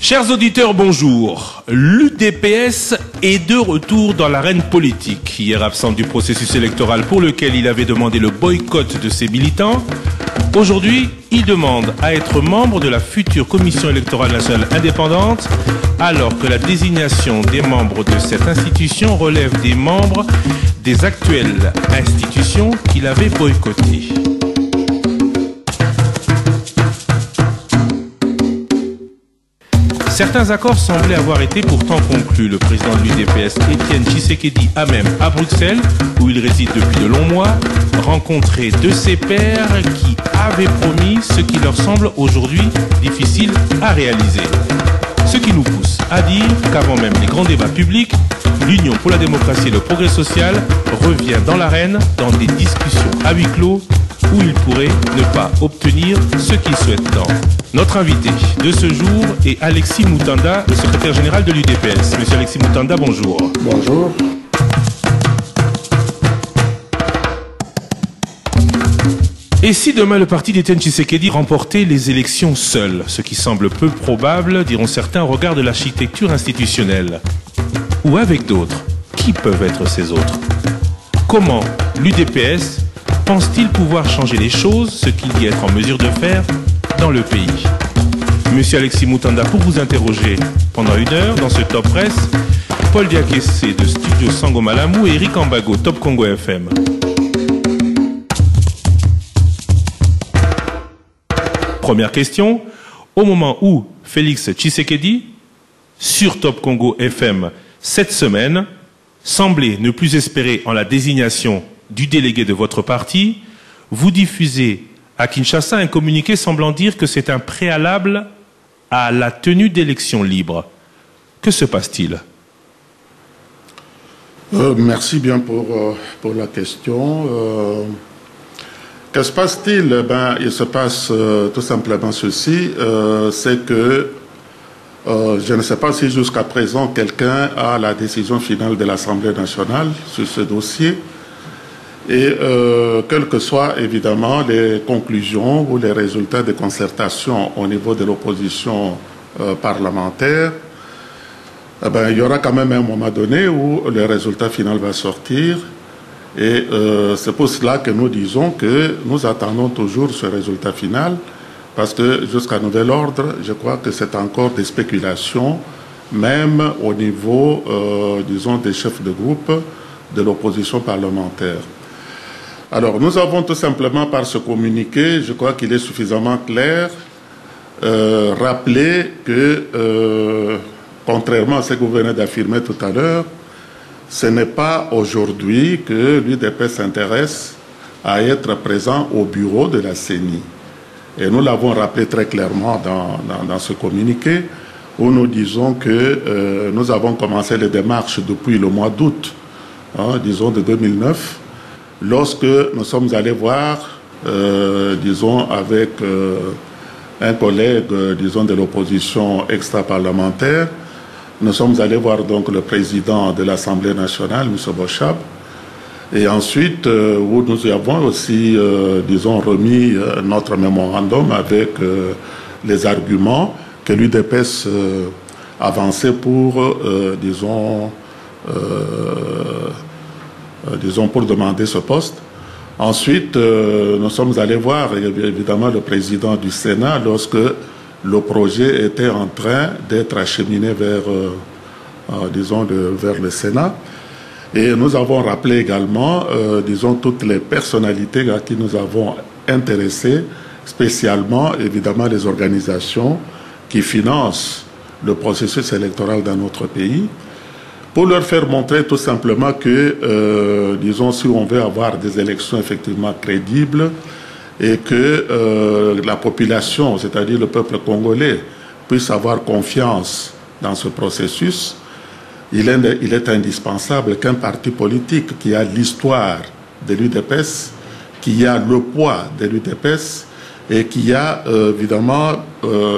Chers auditeurs, bonjour. L'UDPS est de retour dans l'arène politique. Hier absent du processus électoral pour lequel il avait demandé le boycott de ses militants, aujourd'hui, il demande à être membre de la future Commission électorale nationale indépendante, alors que la désignation des membres de cette institution relève des membres des actuelles institutions qu'il avait boycottées. Certains accords semblaient avoir été pourtant conclus. Le président de l'UDPS, Étienne Tshisekedi, a même, à Bruxelles, où il réside depuis de longs mois, rencontré de ses pairs qui avaient promis ce qui leur semble aujourd'hui difficile à réaliser. Ce qui nous pousse à dire qu'avant même les grands débats publics, l'Union pour la démocratie et le progrès social revient dans l'arène dans des discussions à huis clos où il pourrait ne pas obtenir ce qu'il souhaite tant. Notre invité de ce jour est Alexis Moutanda, le secrétaire général de l'UDPS. Monsieur Alexis Moutanda, bonjour. Bonjour. Et si demain le parti d'Étienne Tshisekedi remportait les élections seul, ce qui semble peu probable, diront certains, au regard de l'architecture institutionnelle, ou avec d'autres, qui peuvent être ces autres? Comment l'UDPS pense-t-il pouvoir changer les choses, ce qu'il dit être en mesure de faire dans le pays? Monsieur Alexis Moutanda, pour vous interroger pendant une heure dans ce Top Press, Paul Diakessé de Studio Sangomalamou et Eric Ambago, Top Congo FM. Première question, au moment où Félix Tshisekedi, sur Top Congo FM cette semaine, semblait ne plus espérer en la désignation du délégué de votre parti, vous diffusez à Kinshasa un communiqué semblant dire que c'est un préalable à la tenue d'élections libres. Que se passe-t-il? Merci bien pour la question. Que se passe-t-il? Il se passe tout simplement ceci, c'est que je ne sais pas si jusqu'à présent quelqu'un a la décision finale de l'Assemblée nationale sur ce dossier. Et quelles que soient évidemment les conclusions ou les résultats des concertations au niveau de l'opposition parlementaire, il y aura quand même un moment donné où le résultat final va sortir. Et c'est pour cela que nous disons que nous attendons toujours ce résultat final, parce que jusqu'à nouvel ordre, je crois que c'est encore des spéculations, même au niveau, disons, des chefs de groupe de l'opposition parlementaire. Alors, nous avons tout simplement, par ce communiqué, je crois qu'il est suffisamment clair, rappelé que, contrairement à ce que vous venez d'affirmer tout à l'heure, ce n'est pas aujourd'hui que l'UDPS s'intéresse à être présent au bureau de la CENI. Et nous l'avons rappelé très clairement dans ce communiqué, où nous disons que nous avons commencé les démarches depuis le mois d'août, disons de 2009, lorsque nous sommes allés voir, disons, avec un collègue, disons, de l'opposition extra-parlementaire, nous sommes allés voir donc le président de l'Assemblée nationale, M. Bochab, et ensuite, où nous avons aussi, disons, remis notre mémorandum avec les arguments que l'UDPS avançait pour, disons, pour demander ce poste. Ensuite, nous sommes allés voir évidemment le président du Sénat lorsque le projet était en train d'être acheminé vers, disons, vers le Sénat. Et nous avons rappelé également, disons, toutes les personnalités à qui nous avons intéressé, spécialement, évidemment, les organisations qui financent le processus électoral dans notre pays, pour leur faire montrer tout simplement que, disons, si on veut avoir des élections effectivement crédibles et que la population, c'est-à-dire le peuple congolais, puisse avoir confiance dans ce processus, il est indispensable qu'un parti politique qui a l'histoire de l'UDPS, qui a le poids de l'UDPS et qui a évidemment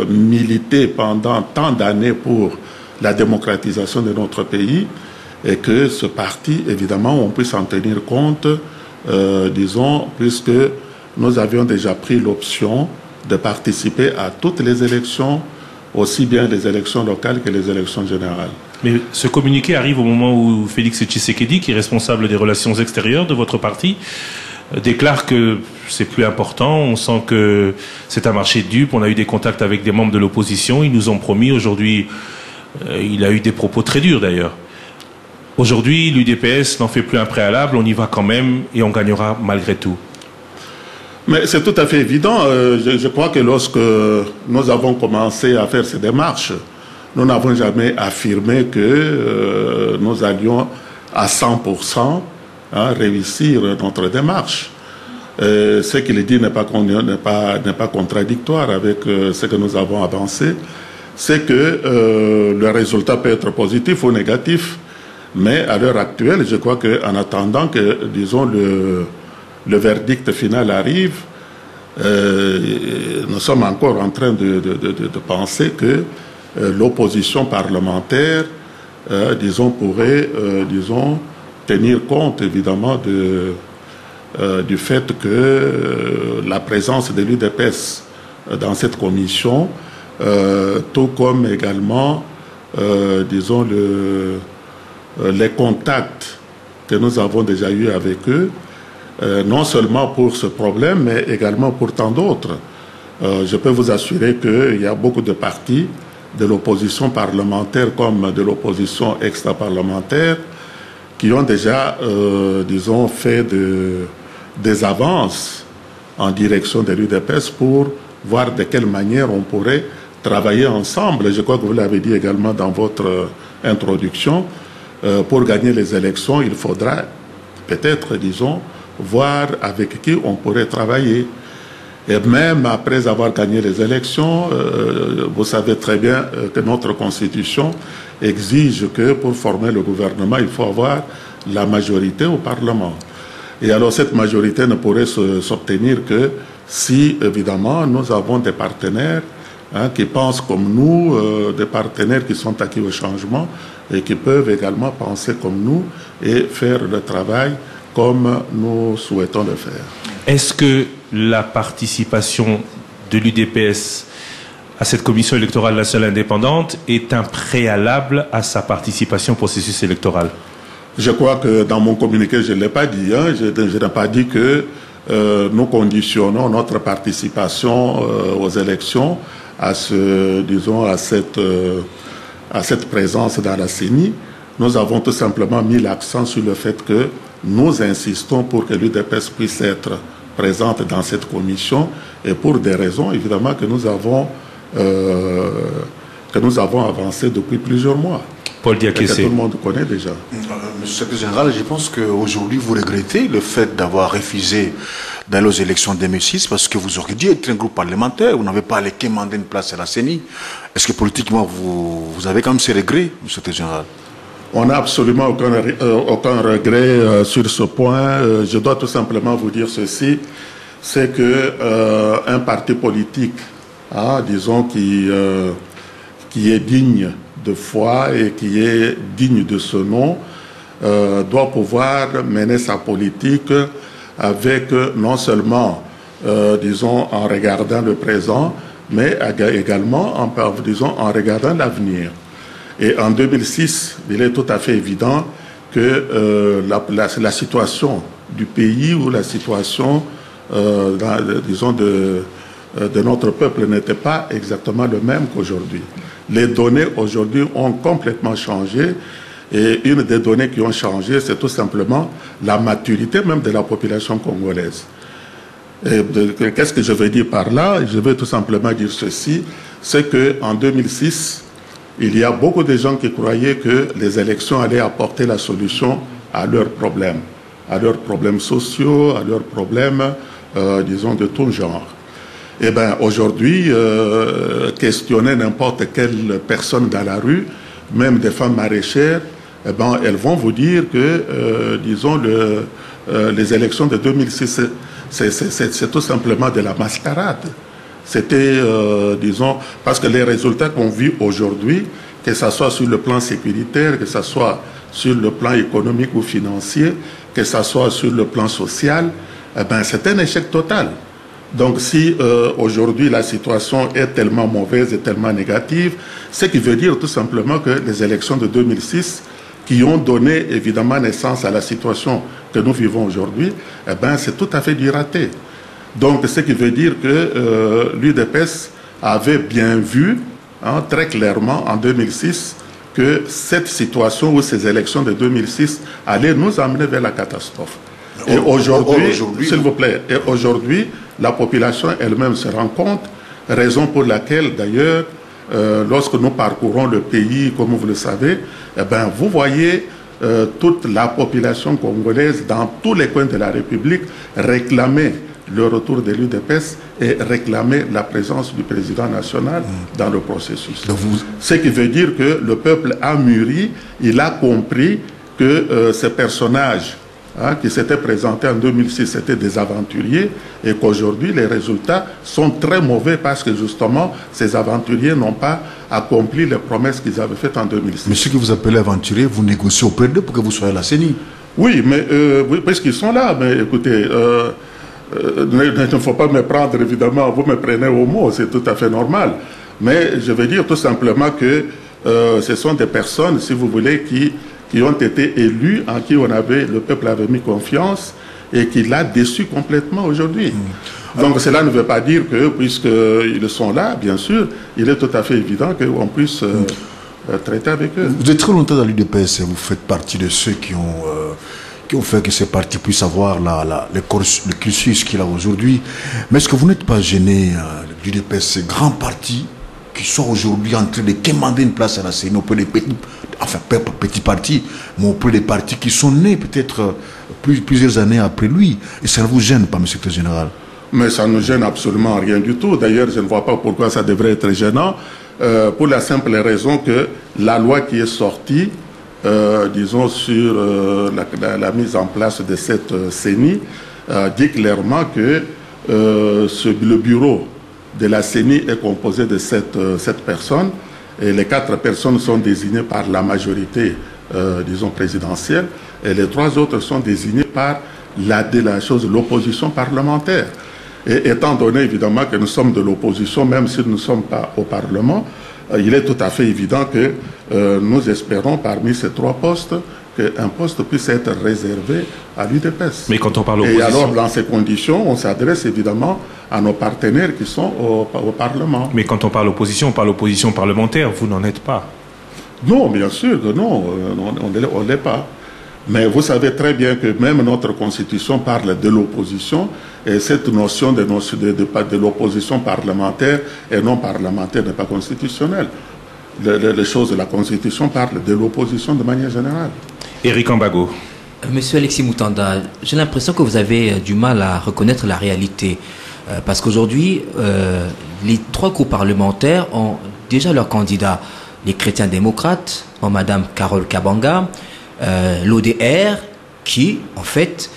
milité pendant tant d'années pour la démocratisation de notre pays, et que ce parti, évidemment, on puisse en tenir compte, disons, puisque nous avions déjà pris l'option de participer à toutes les élections aussi bien les élections locales que les élections générales. Mais ce communiqué arrive au moment où Félix Tshisekedi, qui est responsable des relations extérieures de votre parti, déclare que c'est plus important. On sent que c'est un marché de dupes. On a eu des contacts avec des membres de l'opposition. Ils nous ont promis. Aujourd'hui, il a eu des propos très durs d'ailleurs. Aujourd'hui, l'UDPS n'en fait plus un préalable. On y va quand même et on gagnera malgré tout. Mais c'est tout à fait évident. Je crois que lorsque nous avons commencé à faire ces démarches, nous n'avons jamais affirmé que nous allions à 100% réussir notre démarche. Ce qu'il dit n'est pas contradictoire avec ce que nous avons avancé. C'est que le résultat peut être positif ou négatif. Mais à l'heure actuelle, je crois qu'en attendant que, disons, le verdict final arrive, nous sommes encore en train de penser que l'opposition parlementaire, disons, pourrait, disons, tenir compte évidemment du fait que la présence de l'UDPS dans cette commission, tout comme également, disons, les contacts que nous avons déjà eus avec eux, non seulement pour ce problème, mais également pour tant d'autres. Je peux vous assurer qu'il y a beaucoup de partis de l'opposition parlementaire comme de l'opposition extra-parlementaire qui ont déjà, disons, fait des avances en direction de l'UDPS pour voir de quelle manière on pourrait travailler ensemble. Je crois que vous l'avez dit également dans votre introduction. Pour gagner les élections, il faudra peut-être, disons, voir avec qui on pourrait travailler. Et même après avoir gagné les élections, vous savez très bien que notre Constitution exige que pour former le gouvernement, il faut avoir la majorité au Parlement. Et alors cette majorité ne pourrait s'obtenir que si, évidemment, nous avons des partenaires qui pensent comme nous, des partenaires qui sont acquis au changement et qui peuvent également penser comme nous et faire le travail comme nous souhaitons le faire. Est-ce que la participation de l'UDPS à cette commission électorale nationale indépendante est un préalable à sa participation au processus électoral? Je crois que dans mon communiqué, je ne l'ai pas dit. Je n'ai pas dit que nous conditionnons notre participation aux élections à cette présence dans la CENI. Nous avons tout simplement mis l'accent sur le fait que nous insistons pour que l'UDPS puisse être présente dans cette commission et pour des raisons évidemment que nous avons avancé depuis plusieurs mois. Paul Diakessé. Que tout le monde connaît déjà. Monsieur le secrétaire général, je pense qu'aujourd'hui vous regrettez le fait d'avoir refusé d'aller aux élections 2006 parce que vous auriez dû être un groupe parlementaire, vous n'avez pas quémander une place à la CENI. Est-ce que politiquement vous avez quand même ces regrets, monsieur le secrétaire général? On n'a absolument aucun regret sur ce point. Je dois tout simplement vous dire ceci, c'est que un parti politique, disons, qui est digne de foi et qui est digne de ce nom, doit pouvoir mener sa politique avec non seulement, disons, en regardant le présent, mais également en regardant l'avenir. Et en 2006, il est tout à fait évident que la situation du pays ou la situation, disons, de notre peuple n'était pas exactement le même qu'aujourd'hui. Les données aujourd'hui ont complètement changé et une des données qui ont changé, c'est tout simplement la maturité même de la population congolaise. Qu'est-ce que je veux dire par là? Je veux tout simplement dire ceci, c'est qu'en 2006, il y a beaucoup de gens qui croyaient que les élections allaient apporter la solution à leurs problèmes sociaux, à leurs problèmes, disons, de tout genre. Eh bien, aujourd'hui, questionner n'importe quelle personne dans la rue, même des femmes maraîchères, eh ben, elles vont vous dire que, disons, les élections de 2006, c'est tout simplement de la mascarade. C'était, disons, parce que les résultats qu'on vit aujourd'hui, que ce soit sur le plan sécuritaire, que ce soit sur le plan économique ou financier, que ce soit sur le plan social, eh ben, c'est un échec total. Donc si aujourd'hui la situation est tellement mauvaise et tellement négative, ce qui veut dire tout simplement que les élections de 2006, qui ont donné évidemment naissance à la situation que nous vivons aujourd'hui, eh ben, c'est tout à fait du raté. Donc ce qui veut dire que l'UDPS avait bien vu, hein, très clairement en 2006, que cette situation ou ces élections de 2006 allaient nous amener vers la catastrophe. Et aujourd'hui, s'il vous plaît, et aujourd'hui, la population elle-même se rend compte, raison pour laquelle d'ailleurs, lorsque nous parcourons le pays, comme vous le savez, eh ben, vous voyez toute la population congolaise dans tous les coins de la République réclamer le retour de l'UDPS et réclamer la présence du président national dans le processus. Ce qui veut dire que le peuple a mûri, il a compris que ces personnages qui s'étaient présentés en 2006 étaient des aventuriers et qu'aujourd'hui les résultats sont très mauvais parce que justement ces aventuriers n'ont pas accompli les promesses qu'ils avaient faites en 2006. Mais ceux que vous appelez aventuriers, vous négociez auprès d'eux pour que vous soyez à la CENI. Oui, mais oui, parce qu'ils sont là. Mais écoutez, il ne faut pas me prendre, évidemment, vous me prenez au mot, c'est tout à fait normal. Mais je veux dire tout simplement que ce sont des personnes, si vous voulez, qui ont été élus, en qui le peuple avait mis confiance et qui l'a déçu complètement aujourd'hui. Donc cela ne veut pas dire que, puisqu'ils sont là, bien sûr, il est tout à fait évident qu'on puisse traiter avec eux. Vous êtes très longtemps dans l'UDPS et vous faites partie de ceux qui ont fait que ces partis puissent avoir le cursus qu'il a aujourd'hui. Mais est-ce que vous n'êtes pas gêné du l'UDPS, ces grands partis qui sont aujourd'hui en train de quémander une place à la CENI auprès des petits partis, mais auprès des partis qui sont nés peut-être plusieurs années après lui? Et ça ne vous gêne pas, M. le secrétaire général? Mais ça ne nous gêne absolument rien du tout. D'ailleurs, je ne vois pas pourquoi ça devrait être gênant, pour la simple raison que la loi qui est sortie, disons, sur la mise en place de cette CENI, dit clairement que le bureau de la CENI est composé de 7 personnes et les 4 personnes sont désignées par la majorité, disons, présidentielle et les 3 autres sont désignées par l'opposition parlementaire. Et étant donné évidemment que nous sommes de l'opposition, même si nous ne sommes pas au Parlement, il est tout à fait évident que nous espérons parmi ces 3 postes qu'un poste puisse être réservé à l'UDPS. Mais quand on parle opposition... Et alors, dans ces conditions, on s'adresse évidemment à nos partenaires qui sont au Parlement. Mais quand on parle opposition parlementaire, vous n'en êtes pas. Non, bien sûr que non, on ne l'est pas. Mais vous savez très bien que même notre Constitution parle de l'opposition, et cette notion de l'opposition parlementaire et non parlementaire n'est pas constitutionnelle. Les choses de la Constitution parlent de l'opposition de manière générale. Éric Ambago. Monsieur Alexis Moutanda, j'ai l'impression que vous avez du mal à reconnaître la réalité. Parce qu'aujourd'hui, les 3 groupes parlementaires ont déjà leurs candidats. Les chrétiens démocrates ont Madame Carole Kabanga, l'ODR, qui, en fait,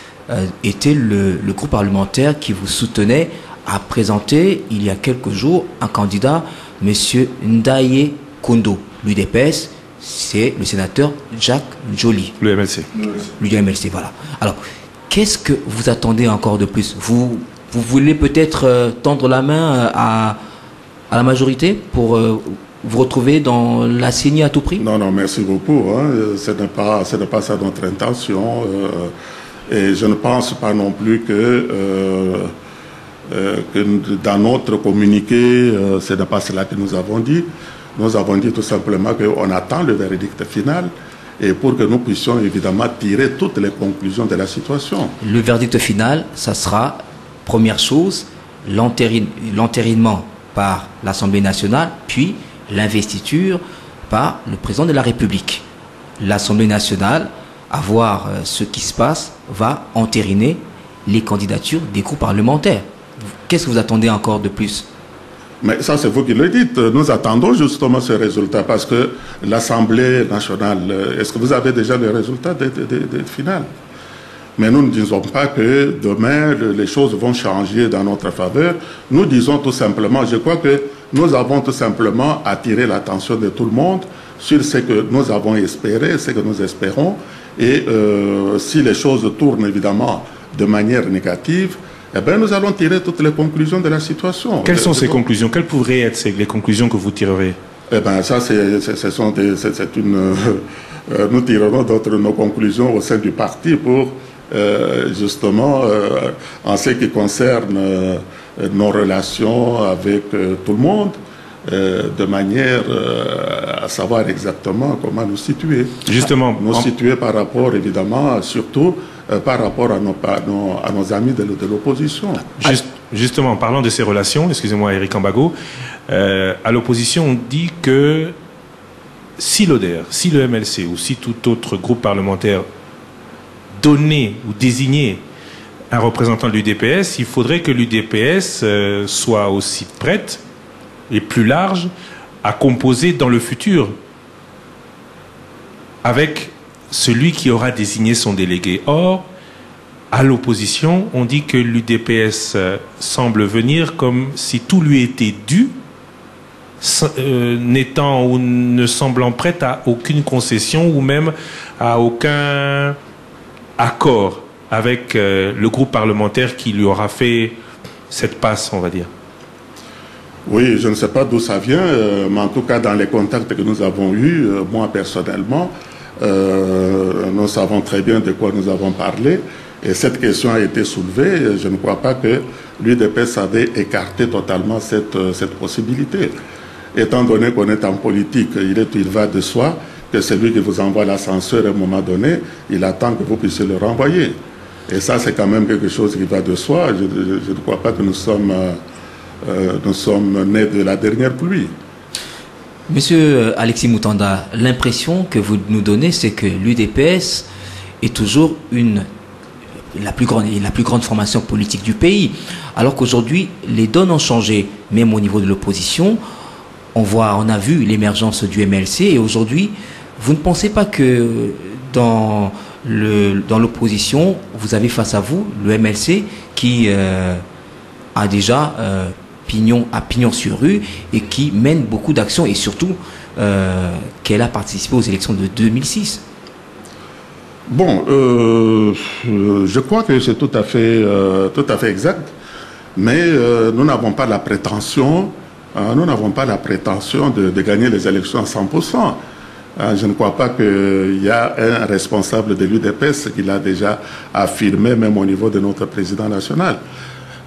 était le groupe parlementaire qui vous soutenait, a présenté, il y a quelques jours, un candidat, Monsieur Ndaye Kondo. L'UDPS, c'est le sénateur Jacques Joly. L'UMLC. L'UMLC, voilà. Alors, qu'est-ce que vous attendez encore de plus? Vous voulez peut-être tendre la main à la majorité pour... vous retrouvez dans la CENI à tout prix? Non, merci beaucoup. Hein. Ce n'est pas ça notre intention. Et je ne pense pas non plus que dans notre communiqué, ce n'est pas cela que nous avons dit. Nous avons dit tout simplement qu'on attend le verdict final et pour que nous puissions évidemment tirer toutes les conclusions de la situation. Le verdict final, ça sera, première chose, l'entérinement par l'Assemblée nationale, puis l'investiture par le président de la République. L'Assemblée nationale, à voir ce qui se passe, va entériner les candidatures des groupes parlementaires. Qu'est-ce que vous attendez encore de plus? Mais ça, c'est vous qui le dites. Nous attendons justement ce résultat parce que l'Assemblée nationale, est-ce que vous avez déjà les résultats des finales? Mais nous ne disons pas que demain, les choses vont changer dans notre faveur. Nous disons tout simplement, je crois que nous avons tout simplement attiré l'attention de tout le monde sur ce que nous avons espéré, ce que nous espérons. Et si les choses tournent évidemment de manière négative, eh bien, nous allons tirer toutes les conclusions de la situation. Quelles sont ces conclusions? Quelles pourraient être les conclusions que vous tirerez? Eh bien, ça, nous tirerons nos conclusions au sein du parti pour, justement, en ce qui concerne nos relations avec tout le monde, de manière à savoir exactement comment nous situer. Justement. Nous situer par rapport, évidemment, surtout par rapport à nos amis de l'opposition. Justement, en parlant de ces relations, excusez-moi Eric Ambago, à l'opposition on dit que si l'ODER, si le MLC ou si tout autre groupe parlementaire donnait ou désignait un représentant de l'UDPS, il faudrait que l'UDPS soit aussi prête et plus large à composer dans le futur avec celui qui aura désigné son délégué. Or, à l'opposition, on dit que l'UDPS semble venir comme si tout lui était dû, n'étant ou ne semblant prête à aucune concession ou même à aucun accord avec le groupe parlementaire qui lui aura fait cette passe, on va dire. Oui, je ne sais pas d'où ça vient, mais en tout cas, dans les contacts que nous avons eus, moi personnellement, nous savons très bien de quoi nous avons parlé. Et cette question a été soulevée. Je ne crois pas que l'UDPS avait écarté totalement cette possibilité. Étant donné qu'on est en politique, il va de soi que celui qui vous envoie la censure à un moment donné, il attend que vous puissiez le renvoyer. Et ça, c'est quand même quelque chose qui va de soi. Je ne crois pas que nous sommes nés de la dernière pluie. Monsieur Alexis Moutanda, l'impression que vous nous donnez, c'est que l'UDPS est toujours la plus grande formation politique du pays. Alors qu'aujourd'hui, les donnes ont changé, même au niveau de l'opposition. On a vu l'émergence du MLC et aujourd'hui, vous ne pensez pas que dans l'opposition, vous avez face à vous le MLC qui a déjà pignon sur rue et qui mène beaucoup d'actions et surtout qu'elle a participé aux élections de 2006. Bon, je crois que c'est tout à fait exact, mais nous n'avons pas la prétention, de gagner les élections à 100%. Je ne crois pas qu'il y a un responsable de l'UDPS qui l'a déjà affirmé, même au niveau de notre président national.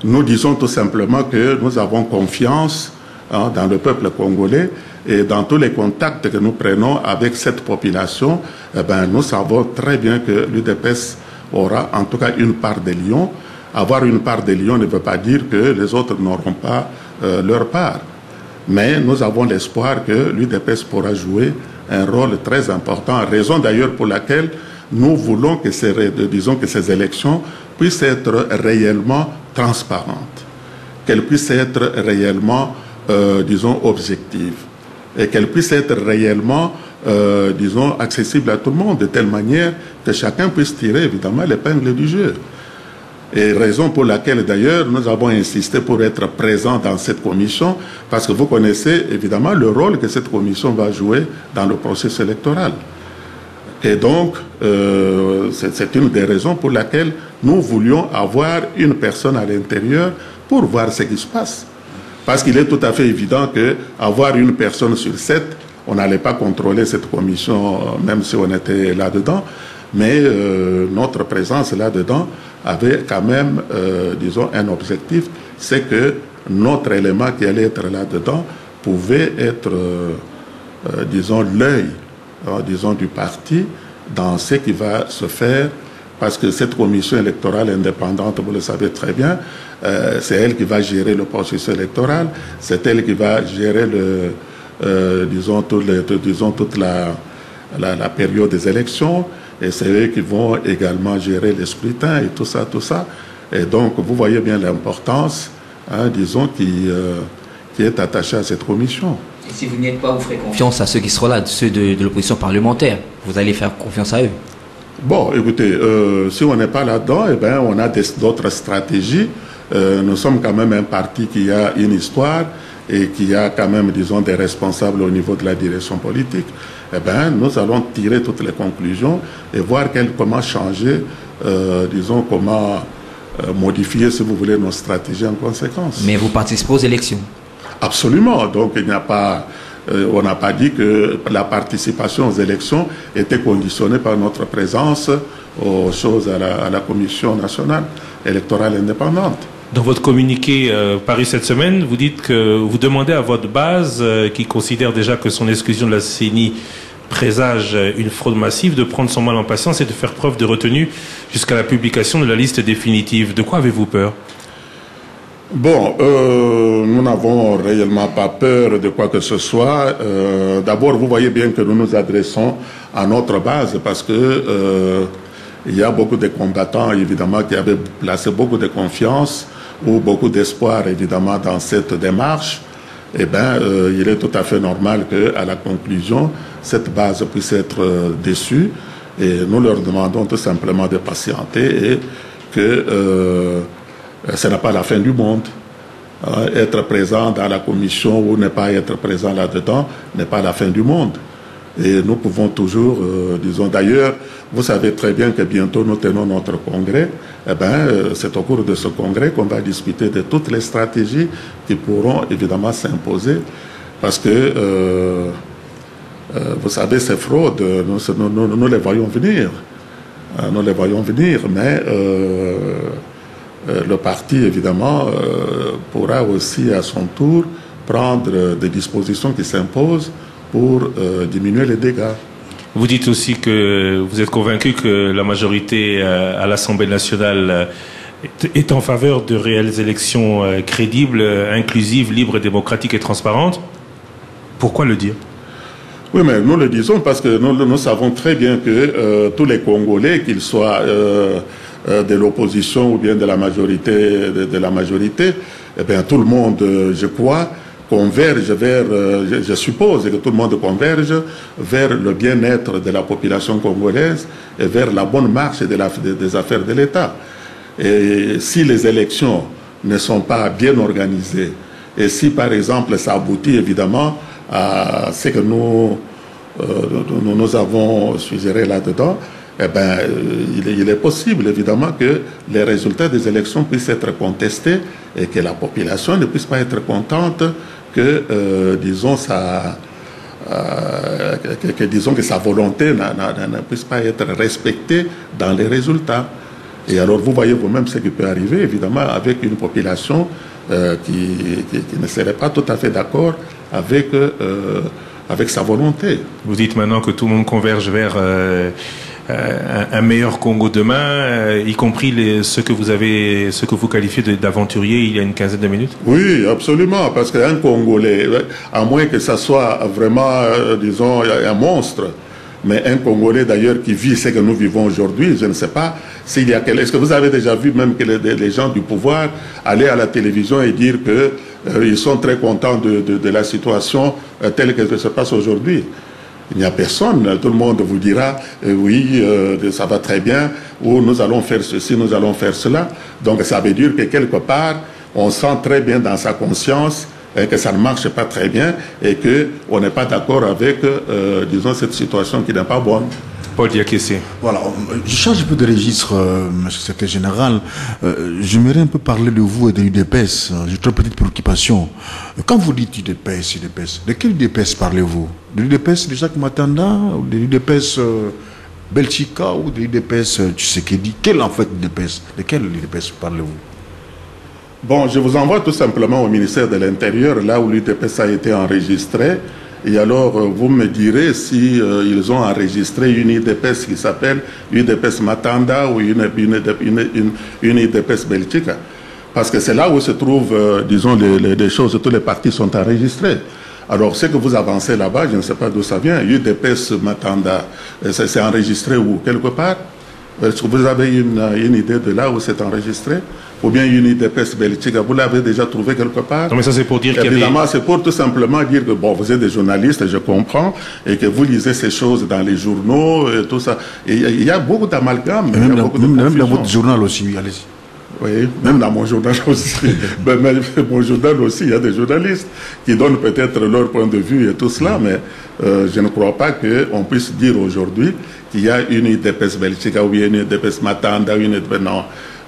Nous disons tout simplement que nous avons confiance dans le peuple congolais et dans tous les contacts que nous prenons avec cette population, nous savons très bien que l'UDPS aura en tout cas une part des lions. Avoir une part des lions ne veut pas dire que les autres n'auront pas leur part. Mais nous avons l'espoir que l'UDPS pourra jouer un rôle très important, raison d'ailleurs pour laquelle nous voulons que ces élections puissent être réellement transparentes, qu'elles puissent être réellement, objectives, et qu'elles puissent être réellement, accessibles à tout le monde, de telle manière que chacun puisse tirer évidemment l'épingle du jeu. Et raison pour laquelle d'ailleurs nous avons insisté pour être présents dans cette commission, parce que vous connaissez évidemment le rôle que cette commission va jouer dans le processus électoral. Et donc, c'est une des raisons pour laquelle nous voulions avoir une personne à l'intérieur pour voir ce qui se passe. Parce qu'il est tout à fait évident qu'avoir une personne sur 7, on n'allait pas contrôler cette commission, même si on était là-dedans, mais notre présence là-dedans avait quand même, un objectif, c'est que notre élément qui allait être là-dedans pouvait être, l'œil, du parti dans ce qui va se faire, parce que cette commission électorale indépendante, vous le savez très bien, c'est elle qui va gérer le processus électoral, c'est elle qui va gérer toute la période des élections, et c'est eux qui vont également gérer les scrutins et tout ça. Et donc, vous voyez bien l'importance, qui est attachée à cette commission. Et si vous n'y êtes pas, vous ferez confiance à ceux qui seront là, ceux de l'opposition parlementaire. Vous allez faire confiance à eux. Bon, écoutez, si on n'est pas là-dedans, on a d'autres stratégies. Nous sommes quand même un parti qui a une histoire et qui a quand même, des responsables au niveau de la direction politique. Nous allons tirer toutes les conclusions et voir comment changer, comment modifier, si vous voulez, nos stratégies en conséquence. Mais vous participez aux élections? Absolument. Donc, il n'y a pas... on n'a pas dit que la participation aux élections était conditionnée par notre présence aux choses à la Commission nationale électorale indépendante. Dans votre communiqué paru cette semaine, vous dites que vous demandez à votre base, qui considère déjà que son exclusion de la CENI présage une fraude massive, de prendre son mal en patience et de faire preuve de retenue jusqu'à la publication de la liste définitive. De quoi avez-vous peur? Bon, nous n'avons réellement pas peur de quoi que ce soit. D'abord, vous voyez bien que nous nous adressons à notre base parce que il y a beaucoup de combattants, évidemment, qui avaient placé beaucoup de confiance ou beaucoup d'espoir, évidemment, dans cette démarche. Eh bien, il est tout à fait normal qu'à la conclusion, cette base puisse être déçue. Et nous leur demandons tout simplement de patienter et que ce n'est pas la fin du monde. Être présent dans la commission ou ne pas être présent là-dedans n'est pas la fin du monde. Et nous pouvons toujours, disons, d'ailleurs, vous savez très bien que bientôt nous tenons notre congrès. Eh bien, c'est au cours de ce congrès qu'on va discuter de toutes les stratégies qui pourront évidemment s'imposer. Parce que, vous savez, ces fraudes, nous les voyons venir. Nous les voyons venir, mais le parti, évidemment, pourra aussi à son tour prendre des dispositions qui s'imposent pour diminuer les dégâts. Vous dites aussi que vous êtes convaincu que la majorité à l'Assemblée nationale est en faveur de réelles élections crédibles, inclusives, libres, démocratiques et transparentes. Pourquoi le dire? Oui, mais nous le disons parce que nous savons très bien que tous les Congolais, qu'ils soient de l'opposition ou bien de la majorité, eh bien, tout le monde, je crois, converge vers, je suppose que tout le monde converge vers le bien-être de la population congolaise et vers la bonne marche des affaires de l'État. Et si les élections ne sont pas bien organisées, et si par exemple ça aboutit évidemment à ce que nous avons suggéré là-dedans, eh bien, il est possible évidemment que les résultats des élections puissent être contestés et que la population ne puisse pas être contente que, disons, que sa volonté ne puisse pas être respectée dans les résultats. Et alors, vous voyez vous-même ce qui peut arriver, évidemment, avec une population qui ne serait pas tout à fait d'accord avec sa volonté. Vous dites maintenant que tout le monde converge vers un meilleur Congo demain, y compris ce que vous qualifiez d'aventurier il y a une quinzaine de minutes? Oui, absolument, parce qu'un Congolais, à moins que ça soit vraiment, disons, un monstre, mais un Congolais d'ailleurs qui vit ce que nous vivons aujourd'hui, je ne sais pas s'il y a est-ce que vous avez déjà vu même que les gens du pouvoir aller à la télévision et dire que ils sont très contents de la situation telle qu'elle se passe aujourd'hui? Il n'y a personne, tout le monde vous dira oui, ça va très bien, ou nous allons faire ceci, nous allons faire cela. Donc ça veut dire que quelque part, on sent très bien dans sa conscience que ça ne marche pas très bien et qu'on n'est pas d'accord avec, disons, cette situation qui n'est pas bonne. Paul Diakessé. Voilà, je change un peu de registre, monsieur le secrétaire général. J'aimerais un peu parler de vous et de l'UDPS. J'ai trois petites préoccupations. Quand vous dites UDPS, de quel UDPS parlez-vous? De l'UDPS de Jacques Matanda, ou de l'UDPS Belchika, ou de l'UDPS Tshisekedi? Quel en fait UDPS? De quel UDPS parlez-vous? Bon, je vous envoie tout simplement au ministère de l'Intérieur, là où l'UDPS a été enregistré. Et alors, vous me direz si ils ont enregistré une UDPS qui s'appelle UDPS Matanda ou une UDPS Belchika. Parce que c'est là où se trouvent, disons, les choses, tous les partis sont enregistrés. Alors, ce que vous avancez là-bas, je ne sais pas d'où ça vient. UDPS Matanda, c'est enregistré où? Quelque part? Est-ce que vous avez une idée de là où c'est enregistré? Ou bien une UDPS Belchika, vous l'avez déjà trouvé quelque part? Non, mais ça c'est pour dire qu'il y a évidemment, c'est pour tout simplement dire que, bon, vous êtes des journalistes, je comprends, et que vous lisez ces choses dans les journaux, et tout ça. Et il y a beaucoup d'amalgames. Même dans votre journal aussi, allez-y. Oui, même dans mon journal aussi. Même mon journal aussi, il y a des journalistes qui donnent peut-être leur point de vue et tout cela, mais je ne crois pas qu'on puisse dire aujourd'hui qu'il y a une UDPS Belchika ou une UDPS Matanda, non.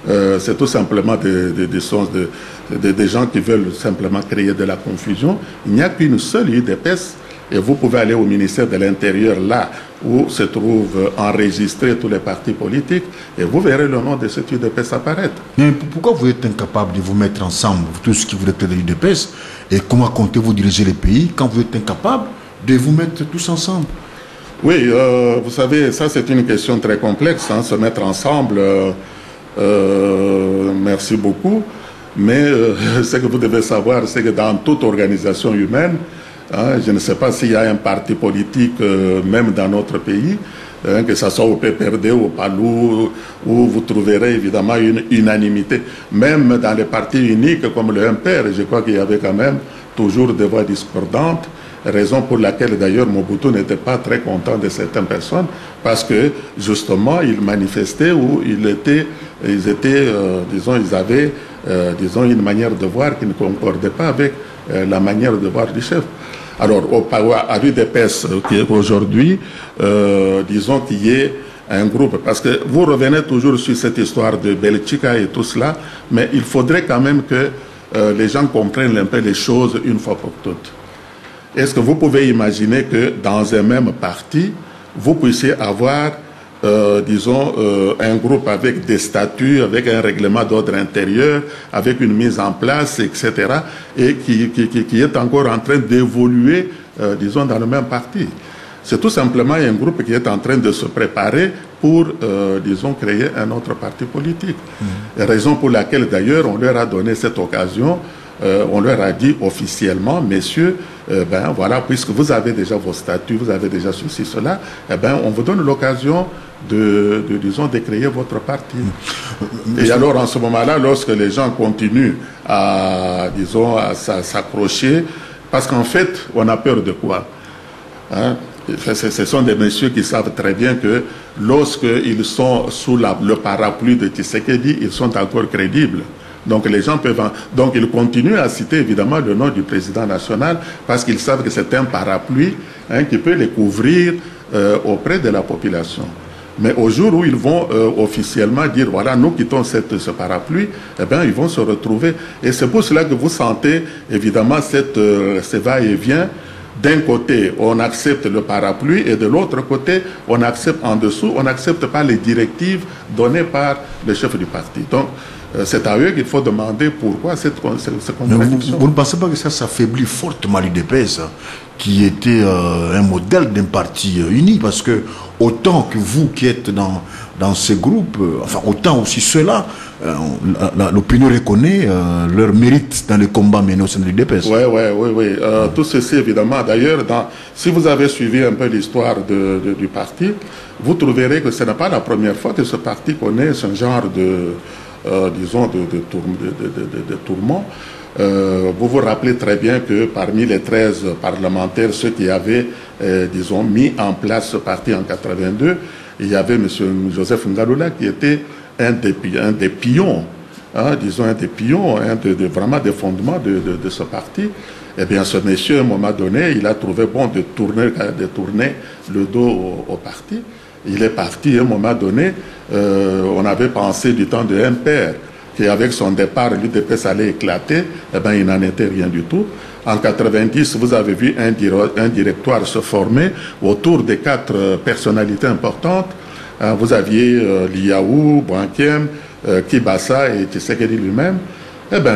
c'est tout simplement des gens qui veulent simplement créer de la confusion. Il n'y a qu'une seule UDPS et vous pouvez aller au ministère de l'Intérieur, là où se trouvent enregistrés tous les partis politiques, et vous verrez le nom de cette UDPS apparaître. Mais pourquoi vous êtes incapable de vous mettre ensemble, tous ceux qui vous êtes de l'UDPS, et comment comptez-vous diriger le pays quand vous êtes incapable de vous mettre tous ensemble? Oui, vous savez, ça c'est une question très complexe, hein, se mettre ensemble. Merci beaucoup. Mais ce que vous devez savoir, c'est que dans toute organisation humaine, hein, je ne sais pas s'il y a un parti politique, même dans notre pays, hein, que ce soit au PPRD ou au PALU, où vous trouverez évidemment une unanimité. Même dans les partis uniques comme le MPR, je crois qu'il y avait quand même toujours des voix discordantes. Raison pour laquelle d'ailleurs Mobutu n'était pas très content de certaines personnes, parce que justement ils manifestaient ou ils avaient une manière de voir qui ne concordait pas avec la manière de voir du chef. Alors à l'UDPS aujourd'hui, disons qu'il y ait un groupe, parce que vous revenez toujours sur cette histoire de Belchika et tout cela, mais il faudrait quand même que les gens comprennent un peu les choses une fois pour toutes. Est-ce que vous pouvez imaginer que dans un même parti, vous puissiez avoir, un groupe avec des statuts, avec un règlement d'ordre intérieur, avec une mise en place, etc., et qui est encore en train d'évoluer, dans le même parti? C'est tout simplement un groupe qui est en train de se préparer pour, créer un autre parti politique. Raison pour laquelle, d'ailleurs, on leur a donné cette occasion. On leur a dit officiellement, messieurs, voilà, puisque vous avez déjà vos statuts, vous avez déjà ceci, cela, on vous donne l'occasion de créer votre parti. Et alors, en ce moment-là, lorsque les gens continuent à s'accrocher, parce qu'en fait, on a peur de quoi, hein? Ce sont des messieurs qui savent très bien que lorsqu'ils sont sous le parapluie de Tshisekedi, ils sont encore crédibles. Donc les gens peuvent... Donc ils continuent à citer évidemment le nom du président national parce qu'ils savent que c'est un parapluie, hein, qui peut les couvrir auprès de la population. Mais au jour où ils vont officiellement dire, voilà, nous quittons ce parapluie, ils vont se retrouver. Et c'est pour cela que vous sentez évidemment ce va-et-vient. D'un côté, on accepte le parapluie et de l'autre côté, on accepte en dessous, on n'accepte pas les directives données par le chef du parti. Donc, c'est à eux qu'il faut demander pourquoi cette contradiction. Vous ne pensez pas que ça s'affaiblit fortement l'UDPS, qui était un modèle d'un parti uni? Parce que autant que vous qui êtes dans ces groupes, autant aussi ceux-là, l'opinion reconnaît leur mérite dans les combats menés au sein de l'UDPS. Oui. Tout ceci, évidemment. D'ailleurs, si vous avez suivi un peu l'histoire du parti, vous trouverez que ce n'est pas la première fois que ce parti connaît ce genre de tourments. Vous vous rappelez très bien que parmi les 13 parlementaires, ceux qui avaient, mis en place ce parti en 82, il y avait M. Joseph Ngaloula qui était un des pions, hein, vraiment des fondements de ce parti. Eh bien, ce monsieur, à un moment donné, il a trouvé bon de tourner le dos au parti. Il est parti à un moment donné, on avait pensé du temps de MPR, qu'avec son départ, l'UDPS allait éclater, il n'en était rien du tout. En 90, vous avez vu un directoire se former autour de 4 personnalités importantes. Vous aviez Liaou, Brankiem, Kibasa et Tshisekedi lui-même.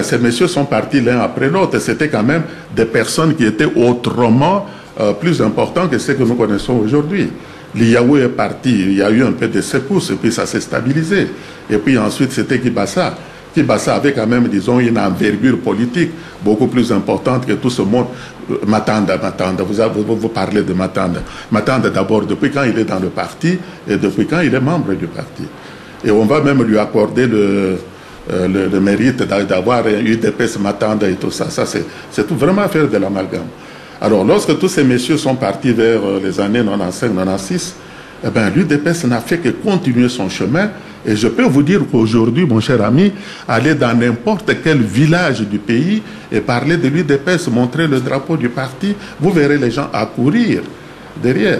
Ces messieurs sont partis l'un après l'autre. C'était quand même des personnes qui étaient autrement plus importantes que ceux que nous connaissons aujourd'hui. Liaou est parti, il y a eu un peu de secousses, et puis ça s'est stabilisé. Et puis ensuite, c'était Kibasa. Kibasa avait quand même, une envergure politique beaucoup plus importante que tout ce monde. Matanda, vous parlez de Matanda. Matanda, d'abord, depuis quand il est dans le parti et depuis quand il est membre du parti. Et on va même lui accorder le mérite d'avoir eu UDPS Matanda et tout ça. Ça, c'est tout vraiment faire de l'amalgame. Alors, lorsque tous ces messieurs sont partis vers les années 95-96, l'UDPS n'a fait que continuer son chemin. Et je peux vous dire qu'aujourd'hui, mon cher ami, aller dans n'importe quel village du pays et parler de l'UDPS, montrer le drapeau du parti, vous verrez les gens accourir derrière.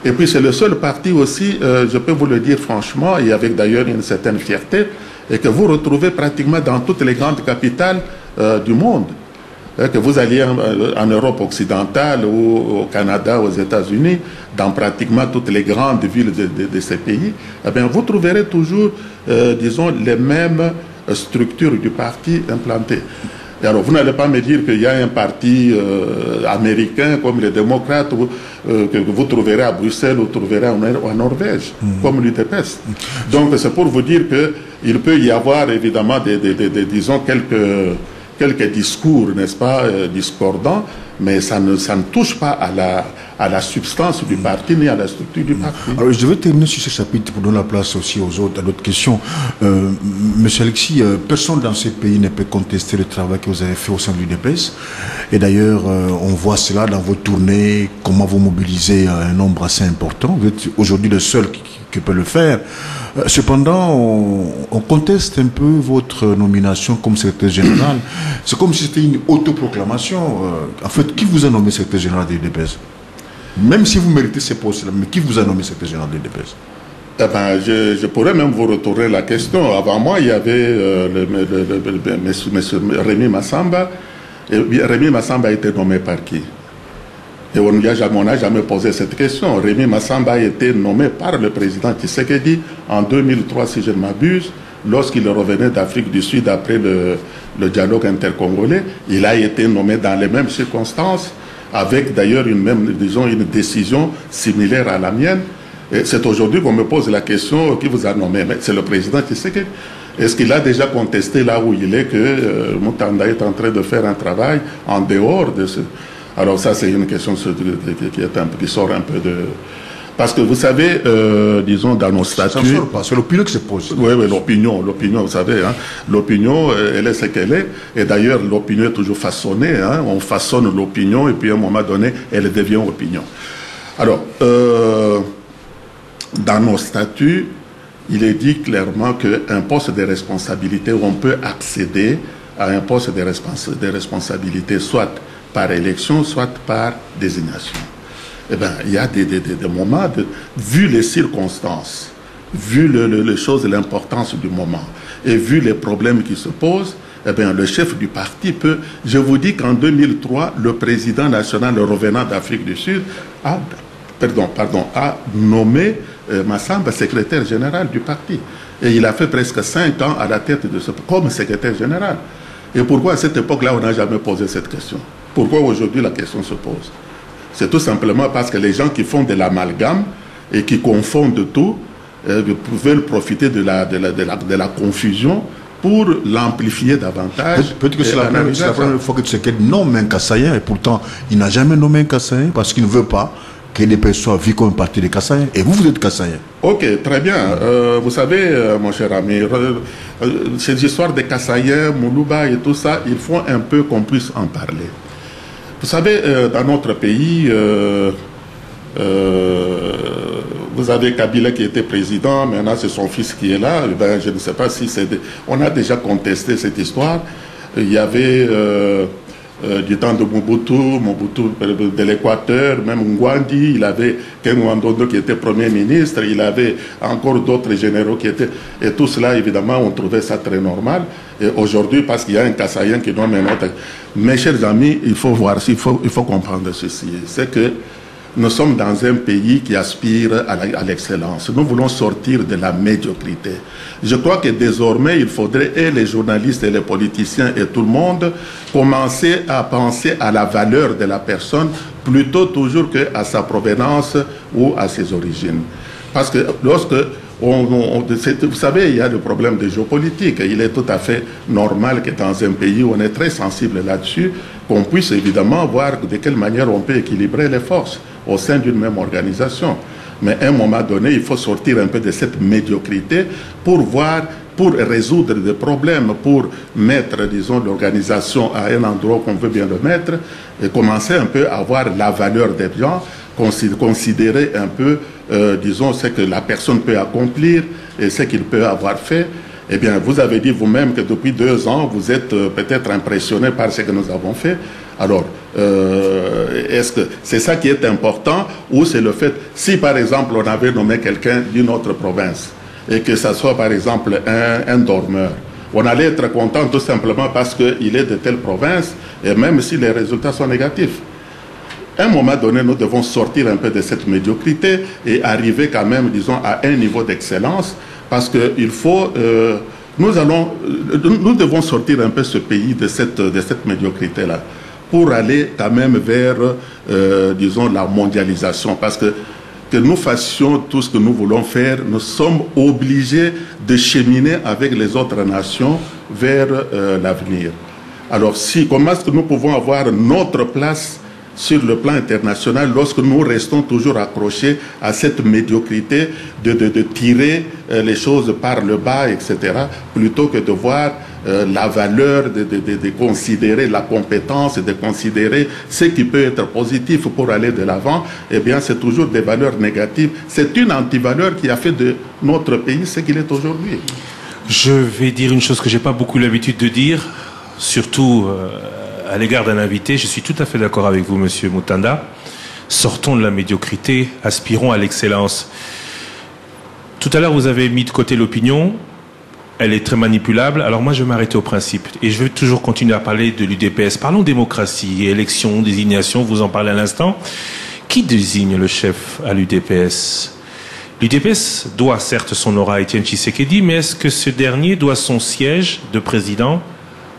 Et puis c'est le seul parti aussi, je peux vous le dire franchement, et avec d'ailleurs une certaine fierté, et que vous retrouvez pratiquement dans toutes les grandes capitales du monde. Que vous alliez en Europe occidentale ou au Canada, aux États-Unis, dans pratiquement toutes les grandes villes de ces pays, eh bien, vous trouverez toujours, disons, les mêmes structures du parti implantées. Et alors, vous n'allez pas me dire qu'il y a un parti américain comme les démocrates que vous trouverez à Bruxelles ou trouverez en Norvège, comme l'UDPS. Donc, c'est pour vous dire qu'il peut y avoir évidemment disons, quelques discours, n'est-ce pas, discordants, mais ça ne touche pas à la substance du parti ni à la structure du parti. Alors, je vais terminer sur ce chapitre pour donner la place aussi aux autres, à d'autres questions. Monsieur Alexis, personne dans ce pays ne peut contester le travail que vous avez fait au sein de l'UDPS. Et d'ailleurs, on voit cela dans vos tournées, comment vous mobilisez un nombre assez important. Vous êtes aujourd'hui le seul qui peut le faire. Cependant, on conteste un peu votre nomination comme secrétaire général. C'est comme si c'était une autoproclamation. En fait, qui vous a nommé secrétaire général de l'UDPS? Même si vous méritez ces postes-là, mais qui vous a nommé secrétaire général de l'UDPS? Eh ben, je pourrais même vous retourner la question. Avant moi, il y avait monsieur Rémy Massamba. Et Rémy Massamba a été nommé par qui? Et on n'a jamais posé cette question. Rémy Massamba a été nommé par le président Tshisekedi en 2003, si je ne m'abuse, lorsqu'il revenait d'Afrique du Sud après le dialogue intercongolais. Il a été nommé dans les mêmes circonstances, avec d'ailleurs une décision similaire à la mienne. Et c'est aujourd'hui qu'on me pose la question qui vous a nommé. Mais c'est le président Tshisekedi. Est-ce qu'il a déjà contesté là où il est que Mutanda est en train de faire un travail en dehors de ce... Alors ça, c'est une question qui sort un peu de... Parce que vous savez, disons, dans nos statuts... Ça ne sort pas, c'est l'opinion qui se pose. Oui, l'opinion, vous savez, hein, l'opinion, elle est ce qu'elle est. Et d'ailleurs, l'opinion est toujours façonnée. Hein, on façonne l'opinion et puis à un moment donné, elle devient opinion. Alors, dans nos statuts, il est dit clairement qu'un poste de responsabilité, on peut accéder à un poste de responsabilité, soit par élection, soit par désignation. Eh bien, il y a des moments, vu les circonstances, vu les choses, l'importance du moment, et vu les problèmes qui se posent, eh bien, le chef du parti peut... Je vous dis qu'en 2003, le président national revenant d'Afrique du Sud a nommé Massamba secrétaire général du parti. Et il a fait presque 5 ans à la tête de comme secrétaire général. Et pourquoi à cette époque-là, on n'a jamais posé cette question? Pourquoi aujourd'hui la question se pose? C'est tout simplement parce que les gens qui font de l'amalgame et qui confondent tout veulent profiter de la confusion pour l'amplifier davantage. Peut-être que c'est la première fois que Tshisekedi nomme un Kassaïen et pourtant il n'a jamais nommé un Kassaïen parce qu'il ne veut pas que les personnes soient vues comme un parti des Kassaïens. Et vous êtes Kassaïen. Ok, très bien. Vous savez, mon cher ami, ces histoires des Kassaïens, Moulouba et tout ça, il faut un peu qu'on puisse en parler. Vous savez, dans notre pays, vous avez Kabila qui était président, maintenant c'est son fils qui est là. Ben, je ne sais pas si c'est... On a déjà contesté cette histoire. Il y avait du temps de Mobutu de l'Équateur, même Ngwandi, il avait Ken Wandondo qui était Premier ministre, il avait encore d'autres généraux qui étaient... Et tout cela, évidemment, on trouvait ça très normal. Et aujourd'hui, parce qu'il y a un Kassaïen qui nomme un autre... Mes chers amis, il faut voir, il faut comprendre ceci. C'est que nous sommes dans un pays qui aspire à l'excellence. Nous voulons sortir de la médiocrité. Je crois que désormais, il faudrait, et les journalistes et les politiciens et tout le monde, commencer à penser à la valeur de la personne plutôt toujours qu'à sa provenance ou à ses origines. Parce que lorsque... vous savez, il y a le problème de géopolitique. Il est tout à fait normal que dans un pays où on est très sensible là-dessus, qu'on puisse évidemment voir de quelle manière on peut équilibrer les forces au sein d'une même organisation. Mais à un moment donné, il faut sortir un peu de cette médiocrité pour résoudre des problèmes, pour mettre, disons, l'organisation à un endroit qu'on veut bien le mettre et commencer un peu à voir la valeur des gens, considérer un peu, disons, ce que la personne peut accomplir et ce qu'il peut avoir fait. Eh bien, vous avez dit vous-même que depuis 2 ans, vous êtes peut-être impressionné par ce que nous avons fait. Alors, est-ce que c'est ça qui est important ou c'est le fait, si par exemple on avait nommé quelqu'un d'une autre province, et que ça soit par exemple un dormeur, on allait être content tout simplement parce qu'il est de telle province, et même si les résultats sont négatifs. À un moment donné, nous devons sortir un peu de cette médiocrité et arriver quand même, disons, à un niveau d'excellence, parce qu'il faut... nous devons sortir un peu ce pays de cette médiocrité-là, pour aller quand même vers, disons, la mondialisation, parce que nous fassions tout ce que nous voulons faire, nous sommes obligés de cheminer avec les autres nations vers l'avenir. Alors, comment est-ce que nous pouvons avoir notre place sur le plan international lorsque nous restons toujours accrochés à cette médiocrité de tirer les choses par le bas, etc., plutôt que de voir la valeur, de considérer la compétence, de considérer ce qui peut être positif pour aller de l'avant. Eh bien, c'est toujours des valeurs négatives. C'est une antivaleur qui a fait de notre pays ce qu'il est aujourd'hui. Je vais dire une chose que je n'ai pas beaucoup l'habitude de dire, surtout à l'égard d'un invité. Je suis tout à fait d'accord avec vous, Monsieur Mutanda. Sortons de la médiocrité, aspirons à l'excellence. Tout à l'heure, vous avez mis de côté l'opinion. Elle est très manipulable. Alors moi, je vais m'arrêter au principe. Et je vais toujours continuer à parler de l'UDPS. Parlons démocratie, élection, désignation, vous en parlez à l'instant. Qui désigne le chef à l'UDPS? L'UDPS doit certes son aura à Étienne Tshisekedi, mais est-ce que ce dernier doit son siège de président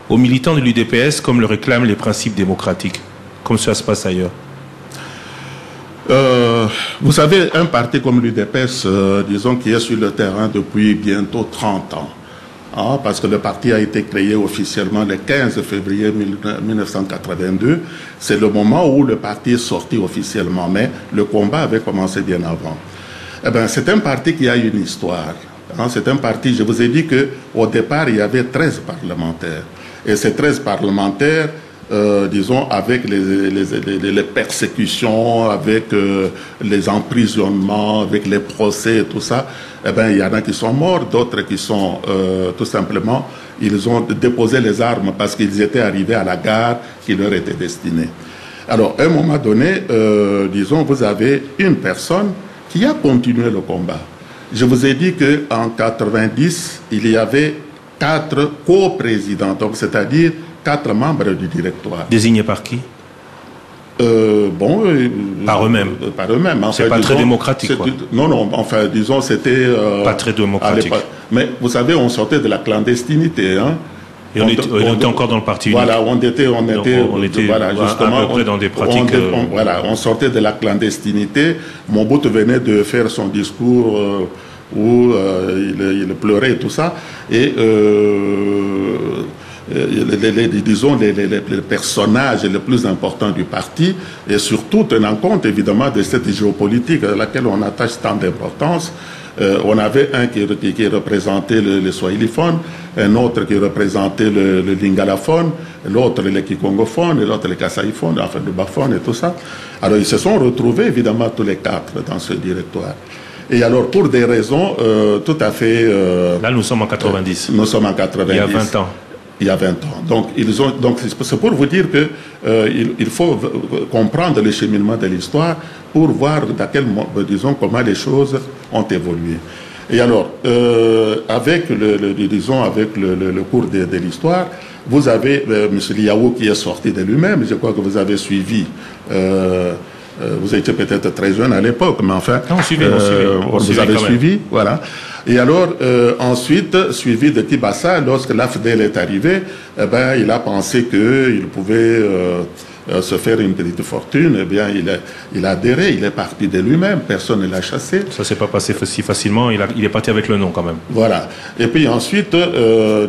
aux militants de l'UDPS comme le réclament les principes démocratiques, comme ça se passe ailleurs? Vous savez, un parti comme l'UDPS, disons, qui est sur le terrain depuis bientôt 30 ans, hein, parce que le parti a été créé officiellement le 15 février 1982, c'est le moment où le parti est sorti officiellement, mais le combat avait commencé bien avant. Eh bien, c'est un parti qui a une histoire. Hein, c'est un parti, je vous ai dit qu'au départ, il y avait 13 parlementaires. Et ces 13 parlementaires, disons, avec les persécutions, avec les emprisonnements, avec les procès et tout ça, eh ben, il y en a qui sont morts, d'autres qui sont tout simplement, ils ont déposé les armes parce qu'ils étaient arrivés à la gare qui leur était destinée. Alors, à un moment donné, disons, vous avez une personne qui a continué le combat. Je vous ai dit qu'en 90, il y avait 4 coprésidents, donc c'est-à-dire 4 membres du directoire. Désignés par qui? Par eux-mêmes. Par eux-mêmes. C'est pas très démocratique, quoi. Non, enfin, disons, c'était... pas très démocratique. Mais vous savez, on sortait de la clandestinité, hein. Et on était encore dans le parti unique. Voilà, on était voilà, justement, à peu près dans des pratiques... on sortait de la clandestinité. Mobutu venait de faire son discours... où il pleurait et tout ça, et disons les personnages les plus importants du parti, et surtout tenant compte évidemment de cette géopolitique à laquelle on attache tant d'importance. On avait un qui représentait le swahiliphone, un autre qui représentait le lingalaphone, l'autre le kikongophone, et l'autre le kasaïphone, enfin le baphone et tout ça. Alors ils se sont retrouvés évidemment tous les 4 dans ce directoire. Et alors, pour des raisons tout à fait... Là, nous sommes en 90. Nous sommes en 90. Il y a 20 ans. Il y a 20 ans. Donc, c'est pour vous dire que il faut comprendre le cheminement de l'histoire pour voir disons, comment les choses ont évolué. Et alors, avec le cours de l'histoire, vous avez M. Liaou qui est sorti de lui-même. Je crois que vous avez suivi... vous étiez peut-être très jeune à l'époque, mais enfin... Non, vous avez suivi, voilà. Et alors, ensuite, suivi de Tibassa, lorsque l'AFDEL est arrivé, eh ben, il a pensé qu'il pouvait se faire une petite fortune. Eh bien, il a adhéré, il est parti de lui-même, personne ne l'a chassé. Ça ne s'est pas passé si facilement, il est parti avec le nom quand même. Voilà. Et puis ensuite,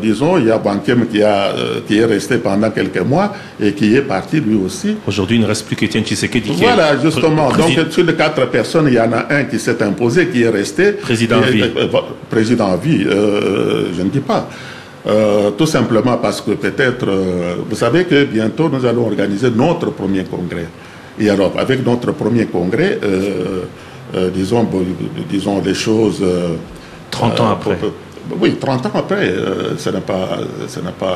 disons, il y a Bankem qui est resté pendant quelques mois et qui est parti lui aussi. Aujourd'hui, il ne reste plus qu'Étienne Tshisekedi. Voilà, justement. Donc, sur les 4 personnes, il y en a un qui s'est imposé, qui est resté. Président à vie. Président à vie, je ne dis pas. Tout simplement parce que peut-être, vous savez que bientôt nous allons organiser notre premier congrès. Et alors, avec notre premier congrès, disons les choses... 30 ans après. Oui, 30 ans après, ça n'a pas...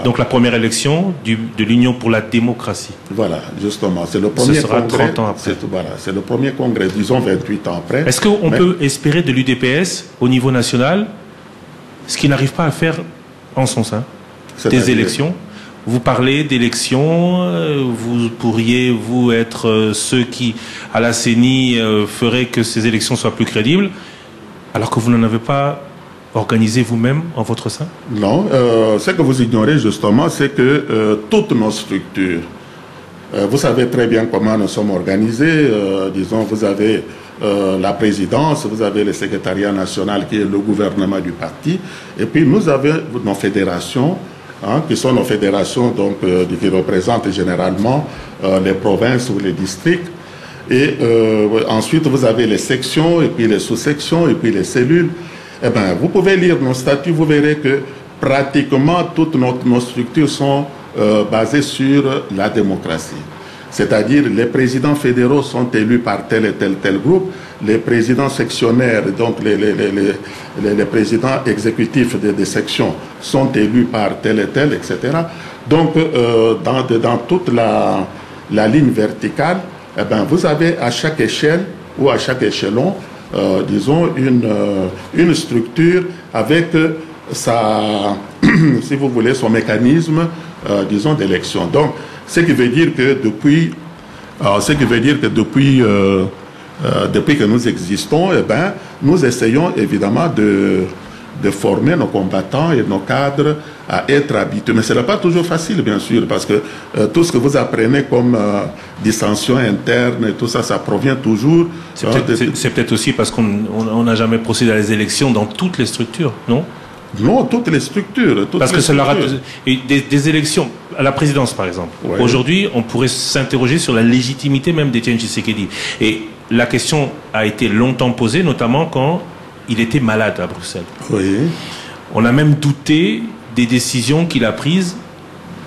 Donc la première élection de l'Union pour la démocratie. Voilà, justement, c'est le premier congrès. Ce sera 30 ans après. Voilà, c'est le premier congrès, disons 28 ans après. Est-ce qu'on peut espérer de l'UDPS au niveau national ce qu'ils n'arrivent pas à faire en son sein, des élections. Vous parlez d'élections, vous pourriez, vous, être ceux qui, à la CENI, feraient que ces élections soient plus crédibles, alors que vous n'en avez pas organisé vous-même en votre sein? Non, ce que vous ignorez justement, c'est que toutes nos structures, vous savez très bien comment nous sommes organisés, disons, vous avez la présidence, vous avez le secrétariat national qui est le gouvernement du parti, et puis nous avons nos fédérations, qui sont nos fédérations donc, qui représentent généralement les provinces ou les districts. Et ensuite, vous avez les sections, et puis les sous-sections, et puis les cellules. Eh bien, vous pouvez lire nos statuts, vous verrez que pratiquement toutes nos structures sont basées sur la démocratie. C'est-à-dire les présidents fédéraux sont élus par tel et tel groupe, les présidents sectionnaires, donc les présidents exécutifs des sections sont élus par tel et tel, etc. Donc dans toute la ligne verticale, eh bien, vous avez à chaque échelle ou à chaque échelon, disons, une structure avec sa, si vous voulez, son mécanisme, disons, d'élection. Donc, ce qui veut dire que depuis que nous existons, eh ben, nous essayons évidemment de former nos combattants et nos cadres à être habitués. Mais ce n'est pas toujours facile, bien sûr, parce que tout ce que vous apprenez comme dissension interne et tout ça, ça provient toujours... C'est peut-être aussi parce qu'on n'a jamais procédé à les élections dans toutes les structures, non? Non, toutes les structures. Parce que ça leur a des élections à la présidence, par exemple. Ouais. Aujourd'hui, on pourrait s'interroger sur la légitimité même d'Étienne Tshisekedi. Et la question a été longtemps posée, notamment quand il était malade à Bruxelles. Oui. On a même douté des décisions qu'il a prises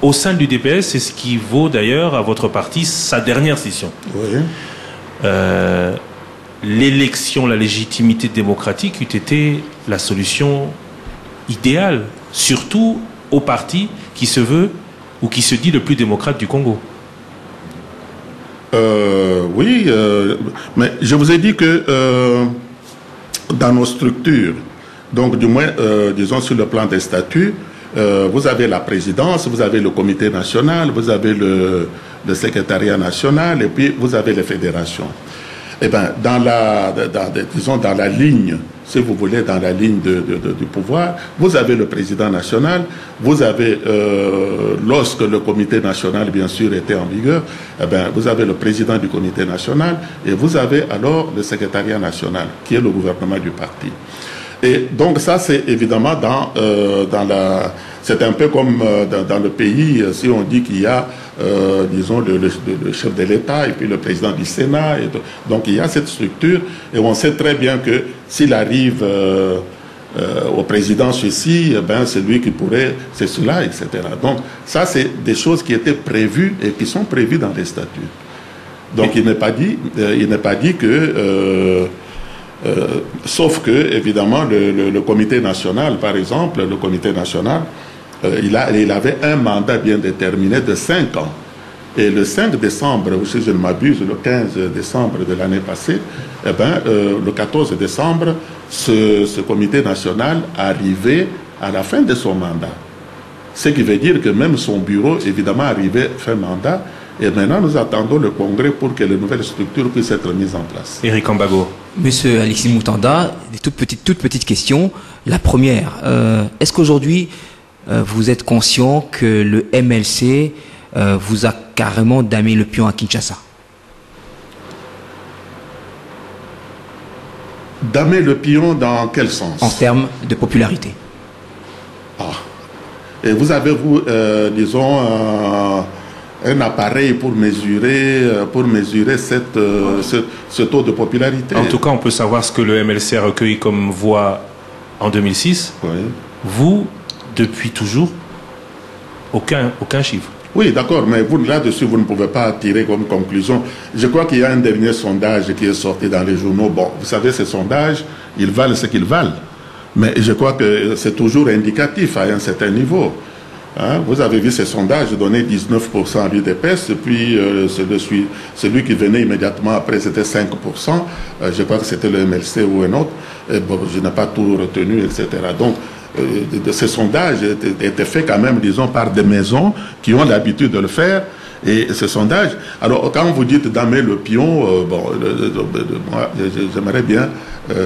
au sein du DPS, c'est ce qui vaut d'ailleurs à votre parti sa dernière session. Oui. L'élection, la légitimité démocratique eût été la solution idéal, surtout au parti qui se veut ou qui se dit le plus démocrate du Congo. Oui, mais je vous ai dit que dans nos structures, donc du moins, disons sur le plan des statuts, vous avez la présidence, vous avez le comité national, vous avez le secrétariat national et puis vous avez les fédérations. Eh bien, disons dans la ligne, si vous voulez, dans la ligne du pouvoir, vous avez le président national, vous avez, lorsque le comité national, bien sûr, était en vigueur, eh bien, vous avez le président du comité national et vous avez alors le secrétariat national, qui est le gouvernement du parti. Et donc ça, c'est évidemment c'est un peu comme dans le pays, si on dit qu'il y a, disons, le chef de l'État et puis le président du Sénat. Donc il y a cette structure et on sait très bien que s'il arrive au président ceci, eh ben, c'est lui qui pourrait, c'est cela, etc. Donc ça, c'est des choses qui étaient prévues et qui sont prévues dans les statuts. Donc il n'est pas dit que... sauf que, évidemment, le comité national, par exemple, le comité national, il avait un mandat bien déterminé de 5 ans. Et le 5 décembre, si je ne m'abuse, le 15 décembre de l'année passée, eh ben, le 14 décembre, ce comité national arrivait à la fin de son mandat. Ce qui veut dire que même son bureau, évidemment, arrivait fin mandat. Et maintenant, nous attendons le Congrès pour que les nouvelles structures puissent être mises en place. Éric Ambago. Monsieur Alexis Moutanda, des toutes petites questions. La première, est-ce qu'aujourd'hui, vous êtes conscient que le MLC vous a carrément damé le pion à Kinshasa? Damé le pion dans quel sens? En termes de popularité. Ah. Et vous avez, disons... un appareil pour mesurer ce taux de popularité. En tout cas, on peut savoir ce que le MLC a recueilli comme voix en 2006. Oui. Vous, depuis toujours, aucun chiffre. Oui, d'accord, mais vous, là-dessus, vous ne pouvez pas tirer comme conclusion. Je crois qu'il y a un dernier sondage qui est sorti dans les journaux. Bon, vous savez, ces sondages, ils valent ce qu'ils valent. Mais je crois que c'est toujours indicatif à un certain niveau. Hein, vous avez vu ces sondages donner 19% à l'UDPS, et puis celui qui venait immédiatement après, c'était 5%. Je crois que c'était le MLC ou un autre. Et bon, je n'ai pas tout retenu, etc. Donc, ces sondages étaient faits quand même, disons, par des maisons qui ont l'habitude de le faire. Et ce sondage, alors quand vous dites damer le pion, moi j'aimerais bien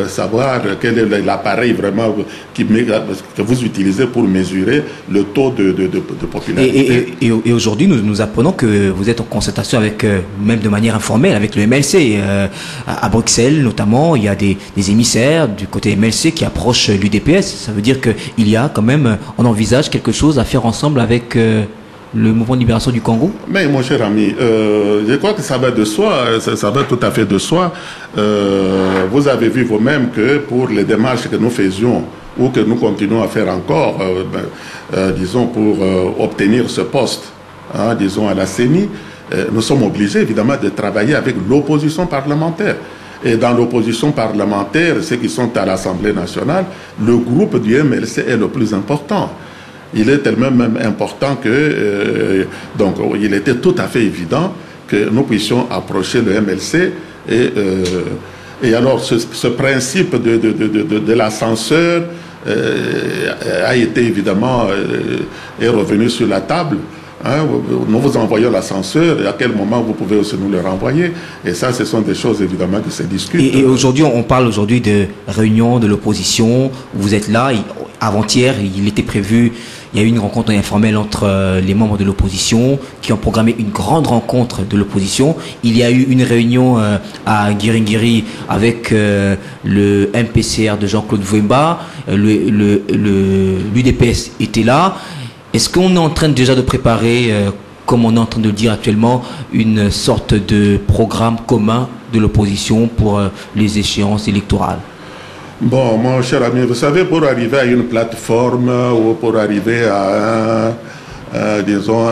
savoir quel est l'appareil vraiment que vous utilisez pour mesurer le taux de popularité. Et aujourd'hui, nous apprenons que vous êtes en concertation avec, même de manière informelle, avec le MLC. À Bruxelles, notamment, il y a des émissaires du côté MLC qui approchent l'UDPS. Ça veut dire qu'il y a quand même, on envisage quelque chose à faire ensemble avec le mouvement de libération du Congo? Mais mon cher ami, je crois que ça va de soi, ça va tout à fait de soi. Vous avez vu vous-même que pour les démarches que nous faisions ou que nous continuons à faire encore, disons pour obtenir ce poste, disons à la CENI, nous sommes obligés évidemment de travailler avec l'opposition parlementaire. Et dans l'opposition parlementaire, ceux qui sont à l'Assemblée nationale, le groupe du MLC est le plus important. Il est tellement même important que, donc, il était tout à fait évident que nous puissions approcher le MLC. Et alors, ce principe de l'ascenseur a été évidemment est revenu sur la table. Nous vous envoyons l'ascenseur et à quel moment vous pouvez aussi nous le renvoyer. Et ça, ce sont des choses évidemment qui se discutent. Et aujourd'hui, on parle aujourd'hui de réunion de l'opposition. Vous êtes là. Avant-hier, il était prévu, il y a eu une rencontre informelle entre les membres de l'opposition qui ont programmé une grande rencontre de l'opposition. Il y a eu une réunion à Giringiri avec le MPCR de Jean-Claude Vouemba. L'UDPS était là. Est-ce qu'on est en train déjà de préparer, comme on est en train de le dire actuellement, une sorte de programme commun de l'opposition pour les échéances électorales? Bon, mon cher ami, vous savez, pour arriver à une plateforme ou pour arriver à disons,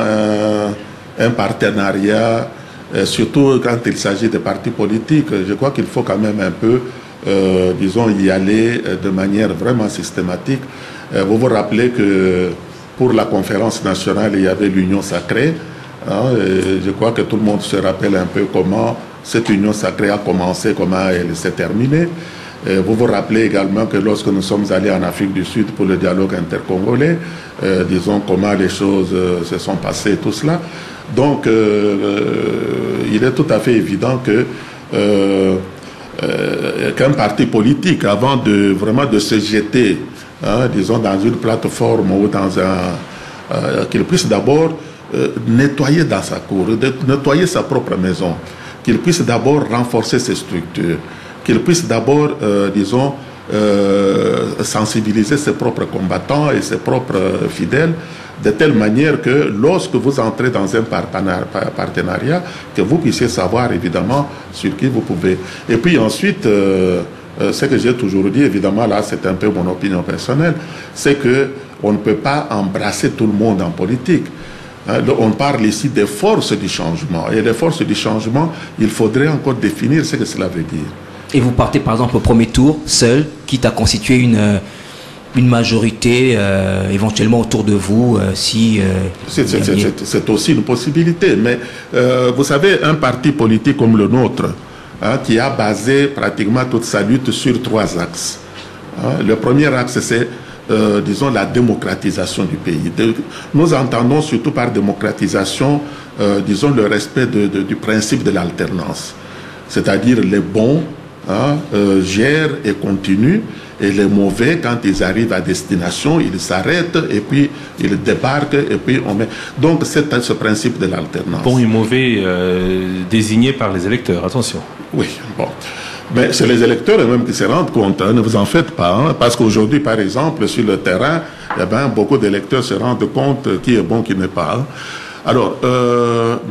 un partenariat, surtout quand il s'agit de partis politiques, je crois qu'il faut quand même un peu, disons, y aller de manière vraiment systématique. Vous vous rappelez que pour la conférence nationale, il y avait l'Union sacrée. Je crois que tout le monde se rappelle un peu comment cette Union sacrée a commencé, comment elle s'est terminée. Vous vous rappelez également que lorsque nous sommes allés en Afrique du Sud pour le dialogue intercongolais, disons comment les choses se sont passées, tout cela. Donc, il est tout à fait évident que qu'un parti politique, avant de vraiment de se jeter, disons, dans une plateforme ou dans qu'il puisse d'abord nettoyer dans sa cour, nettoyer sa propre maison, qu'il puisse d'abord renforcer ses structures, qu'il puisse d'abord, disons, sensibiliser ses propres combattants et ses propres fidèles, de telle manière que lorsque vous entrez dans un partenariat, que vous puissiez savoir évidemment sur qui vous pouvez. Et puis ensuite, ce que j'ai toujours dit, évidemment, là c'est un peu mon opinion personnelle, c'est qu'on ne peut pas embrasser tout le monde en politique. On parle ici des forces du changement. Et les forces du changement, il faudrait encore définir ce que cela veut dire. Et vous partez par exemple au premier tour, seul, quitte à constituer une majorité éventuellement autour de vous si... C'est aussi une possibilité. Mais vous savez, un parti politique comme le nôtre, qui a basé pratiquement toute sa lutte sur 3 axes. Le premier axe, c'est, disons, la démocratisation du pays. Nous entendons surtout par démocratisation, disons, le respect du principe de l'alternance. C'est-à-dire les bons gèrent et continuent, et les mauvais, quand ils arrivent à destination, ils s'arrêtent et puis ils débarquent et puis on met... Donc c'est ce principe de l'alternance. Bons et mauvais désignés par les électeurs, attention. Oui, bon. Mais c'est les électeurs eux-mêmes qui se rendent compte, ne vous en faites pas, parce qu'aujourd'hui, par exemple, sur le terrain, beaucoup d'électeurs se rendent compte qui est bon, qui n'est pas. Alors,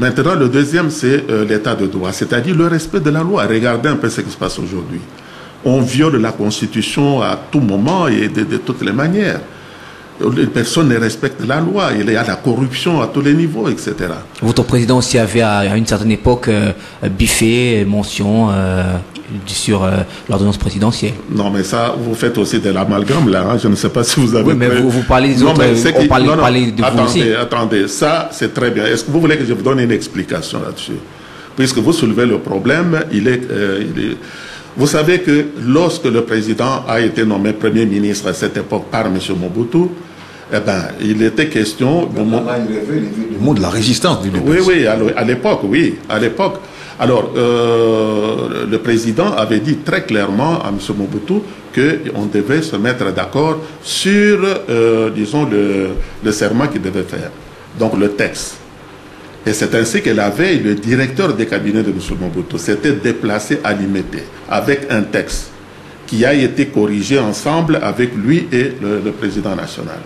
maintenant, le deuxième, c'est l'état de droit, c'est-à-dire le respect de la loi. Regardez un peu ce qui se passe aujourd'hui. On viole la Constitution à tout moment et de toutes les manières. Personne ne respecte la loi. Il y a la corruption à tous les niveaux, etc. Votre président aussi avait à une certaine époque biffé mention sur l'ordonnance présidentielle. Non, mais ça, vous faites aussi de l'amalgame là. Je ne sais pas si vous avez... Oui, mais vous parlez des autres, on parle de vous aussi. Attendez, ça c'est très bien. Est-ce que vous voulez que je vous donne une explication là-dessus? Puisque vous soulevez le problème, Vous savez que lorsque le président a été nommé Premier ministre à cette époque par M. Mobutu, eh ben, il était question... Il rêvait du monde de la résistance du Oui, oui, à l'époque, oui, à l'époque. Alors, le président avait dit très clairement à M. Mobutu qu'on devait se mettre d'accord sur, disons, le serment qu'il devait faire. Donc, le texte. Et c'est ainsi que la veille, le directeur des cabinets de M. Mobutu s'était déplacé à Limete avec un texte qui a été corrigé ensemble avec lui et le président national.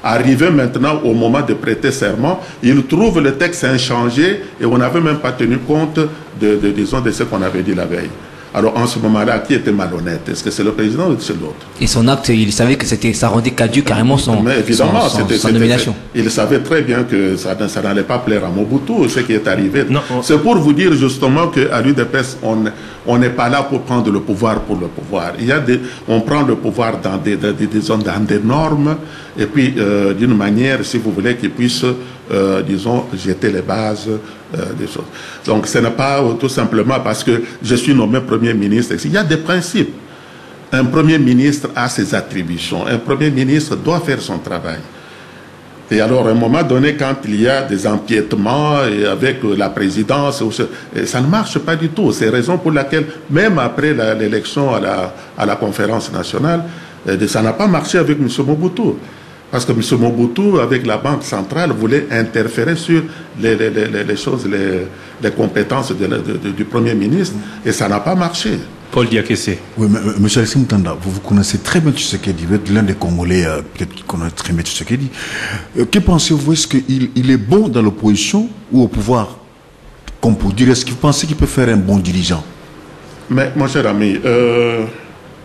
Arrivé maintenant au moment de prêter serment, il trouve le texte inchangé et on n'avait même pas tenu compte disons, de ce qu'on avait dit la veille. Alors en ce moment-là, qui était malhonnête? Est-ce que c'est le président ou c'est l'autre? Et son acte, il savait que ça rendait caduc carrément son nomination. Il savait très bien que ça n'allait pas plaire à Mobutu, ce qui est arrivé. C'est pour vous dire justement qu'à l'UDPS, on n'est pas là pour prendre le pouvoir pour le pouvoir. On prend le pouvoir dans des normes et puis d'une manière, si vous voulez, qui puisse, disons, jeter les bases des choses. Donc ce n'est pas tout simplement parce que je suis nommé Premier ministre. Il y a des principes. Un Premier ministre a ses attributions. Un Premier ministre doit faire son travail. Et alors, à un moment donné, quand il y a des empiètements et avec la présidence, ça ne marche pas du tout. C'est la raison pour laquelle, même après l'élection à la conférence nationale, ça n'a pas marché avec M. Mobutu. Parce que M. Mobutu, avec la Banque centrale, voulait interférer sur les choses, les compétences du Premier ministre, et ça n'a pas marché. Paul Diakessé. Oui, mais M. Alexis Moutanda, vous connaissez très bien Tshisekedi, vous êtes l'un des Congolais, peut-être qui connaît très bien Tshisekedi. Que pensez-vous? Est-ce qu'il est bon dans l'opposition ou au pouvoir? Comme pour dire, est-ce que vous pensez qu'il peut faire un bon dirigeant? Mais, mon cher ami,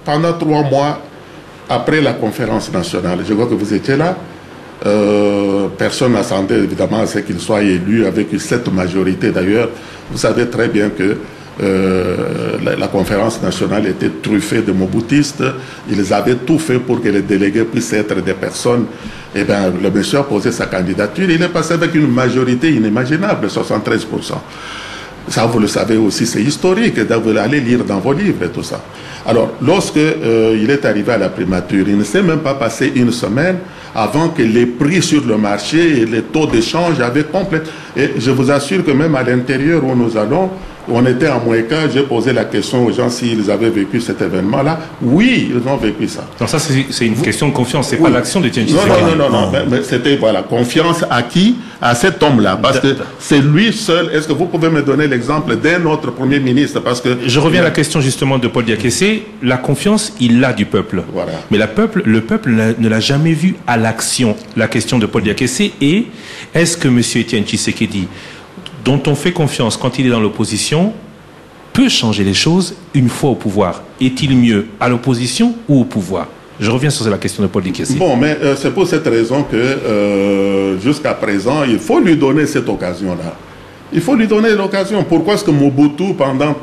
pendant 3 mois, après la conférence nationale, je vois que vous étiez là, personne n'attendait évidemment à ce qu'il soit élu avec cette majorité. D'ailleurs, vous savez très bien que la conférence nationale était truffée de mobutistes. Ils avaient tout fait pour que les délégués puissent être des personnes. Eh bien, le monsieur a posé sa candidature. Il est passé avec une majorité inimaginable, 73%. Ça, vous le savez aussi, c'est historique. Vous allez lire dans vos livres et tout ça. Alors, lorsque il est arrivé à la primature, il ne s'est même pas passé une semaine avant que les prix sur le marché et les taux d'échange avaient complètement... Et je vous assure que même à l'intérieur où nous allons, on était en Mouéka, j'ai posé la question aux gens s'ils avaient vécu cet événement-là. Oui, ils ont vécu ça. Non, ça c'est une question de confiance, c'est pas l'action de Tianchi. Non. Mais c'était, voilà, confiance à qui? À cet homme-là. Parce que c'est lui seul. Est-ce que vous pouvez me donner l'exemple d'un autre Premier ministre? Parce que je reviens à la question justement de Paul Diakessé. La confiance, il l'a du peuple. Voilà. Mais le peuple ne l'a jamais vu à l'action. La question de Paul Diakessé est, est-ce que M. Etienne Tshisekedi, dont on fait confiance quand il est dans l'opposition, peut changer les choses une fois au pouvoir? Est-il mieux à l'opposition ou au pouvoir? Je reviens sur la question de Paul Diakessé. Bon, mais c'est pour cette raison que jusqu'à présent, il faut lui donner cette occasion-là. Il faut lui donner l'occasion. Pourquoi est-ce que Mobutu, pendant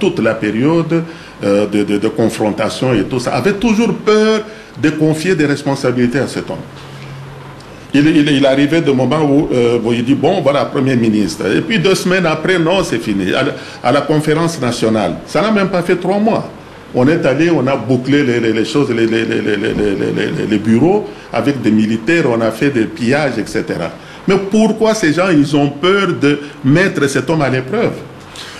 toute la période de confrontation et tout ça, avait toujours peur de confier des responsabilités à cet homme? Il arrivait de moment où il dit, bon, voilà, Premier ministre. Et puis 2 semaines après, non, c'est fini. À la conférence nationale, ça n'a même pas fait 3 mois. On est allé, on a bouclé les choses, les bureaux avec des militaires, on a fait des pillages, etc. Mais pourquoi ces gens, ils ont peur de mettre cet homme à l'épreuve?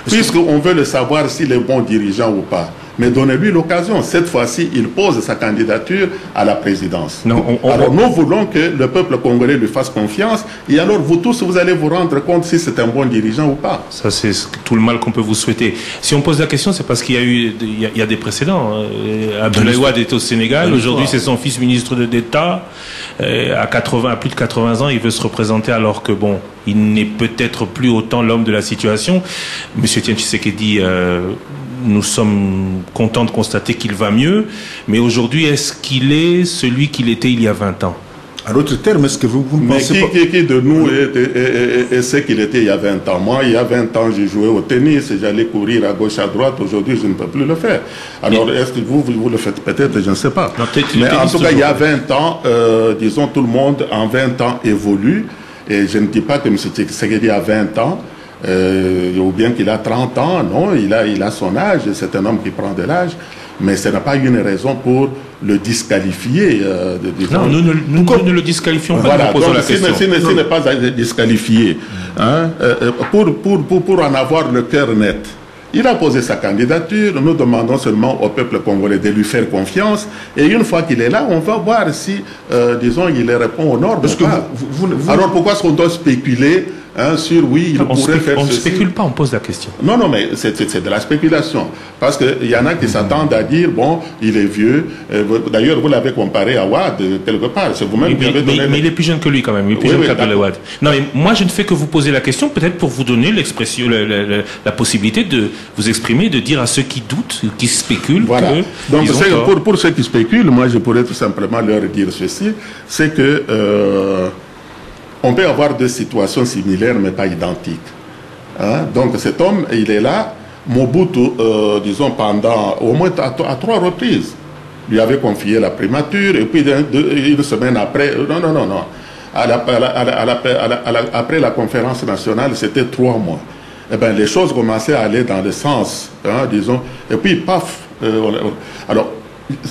Puisqu'on veut le savoir s'il est bon dirigeant ou pas. Mais donnez-lui l'occasion. Cette fois-ci, il pose sa candidature à la présidence. Alors nous voulons que le peuple congolais lui fasse confiance. Et alors vous tous, vous allez vous rendre compte si c'est un bon dirigeant ou pas. Ça, c'est tout le mal qu'on peut vous souhaiter. Si on pose la question, c'est parce qu'il y a des précédents. Abdoulaye Wade est au Sénégal. Aujourd'hui, c'est son fils ministre d'État. À plus de 80 ans, il veut se représenter alors que, bon, il n'est peut-être plus autant l'homme de la situation. Monsieur Etienne Tshisekedi... nous sommes contents de constater qu'il va mieux, mais aujourd'hui, est-ce qu'il est celui qu'il était il y a 20 ans? À d'autres termes, est-ce que vous pensez pas... qui de nous est ce qu'il était il y a 20 ans? Moi, il y a 20 ans, j'ai joué au tennis, j'allais courir à gauche, à droite. Aujourd'hui, je ne peux plus le faire. Alors, est-ce que vous le faites peut-être? Je ne sais pas. Mais en tout cas, il y a 20 ans, disons, tout le monde en 20 ans évolue. Et je ne dis pas que M. Tshisekedi a 20 ans. ou bien qu'il a 30 ans, non, il a son âge, c'est un homme qui prend de l'âge, mais ce n'est pas une raison pour le disqualifier. Non, nous ne le disqualifions pas, voilà, nous posons la question. Ce n'est pas à disqualifier, hein, pour en avoir le cœur net. Il a posé sa candidature, nous demandons seulement au peuple congolais de lui faire confiance, et une fois qu'il est là, on va voir si, disons, il répond aux normes. Alors pourquoi est-ce qu'on doit spéculer sur oui, il pourrait faire ceci? On ne spécule pas, on pose la question. Non, non, mais c'est de la spéculation. Parce qu'il y en a qui s'attendent à dire, bon, il est vieux. D'ailleurs, vous l'avez comparé à Wade, quelque part. C'est vous-même qui avez donné... Mais il est plus jeune que lui, quand même. Il est plus jeune qu'Abdoulaye Wade. Non, mais moi, je ne fais que vous poser la question, peut-être pour vous donner l'expression, la possibilité de vous exprimer, de dire à ceux qui doutent, qui spéculent, voilà. que... Donc, pour ceux qui spéculent, moi, je pourrais tout simplement leur dire ceci, c'est que... on peut avoir deux situations similaires, mais pas identiques. Hein? Donc cet homme, il est là, Mobutu, disons, pendant au moins à 3 reprises, lui avait confié la primature, et puis une semaine après, non. Après la conférence nationale, c'était 3 mois. Eh bien, les choses commençaient à aller dans le sens, hein, disons, et puis paf. Alors,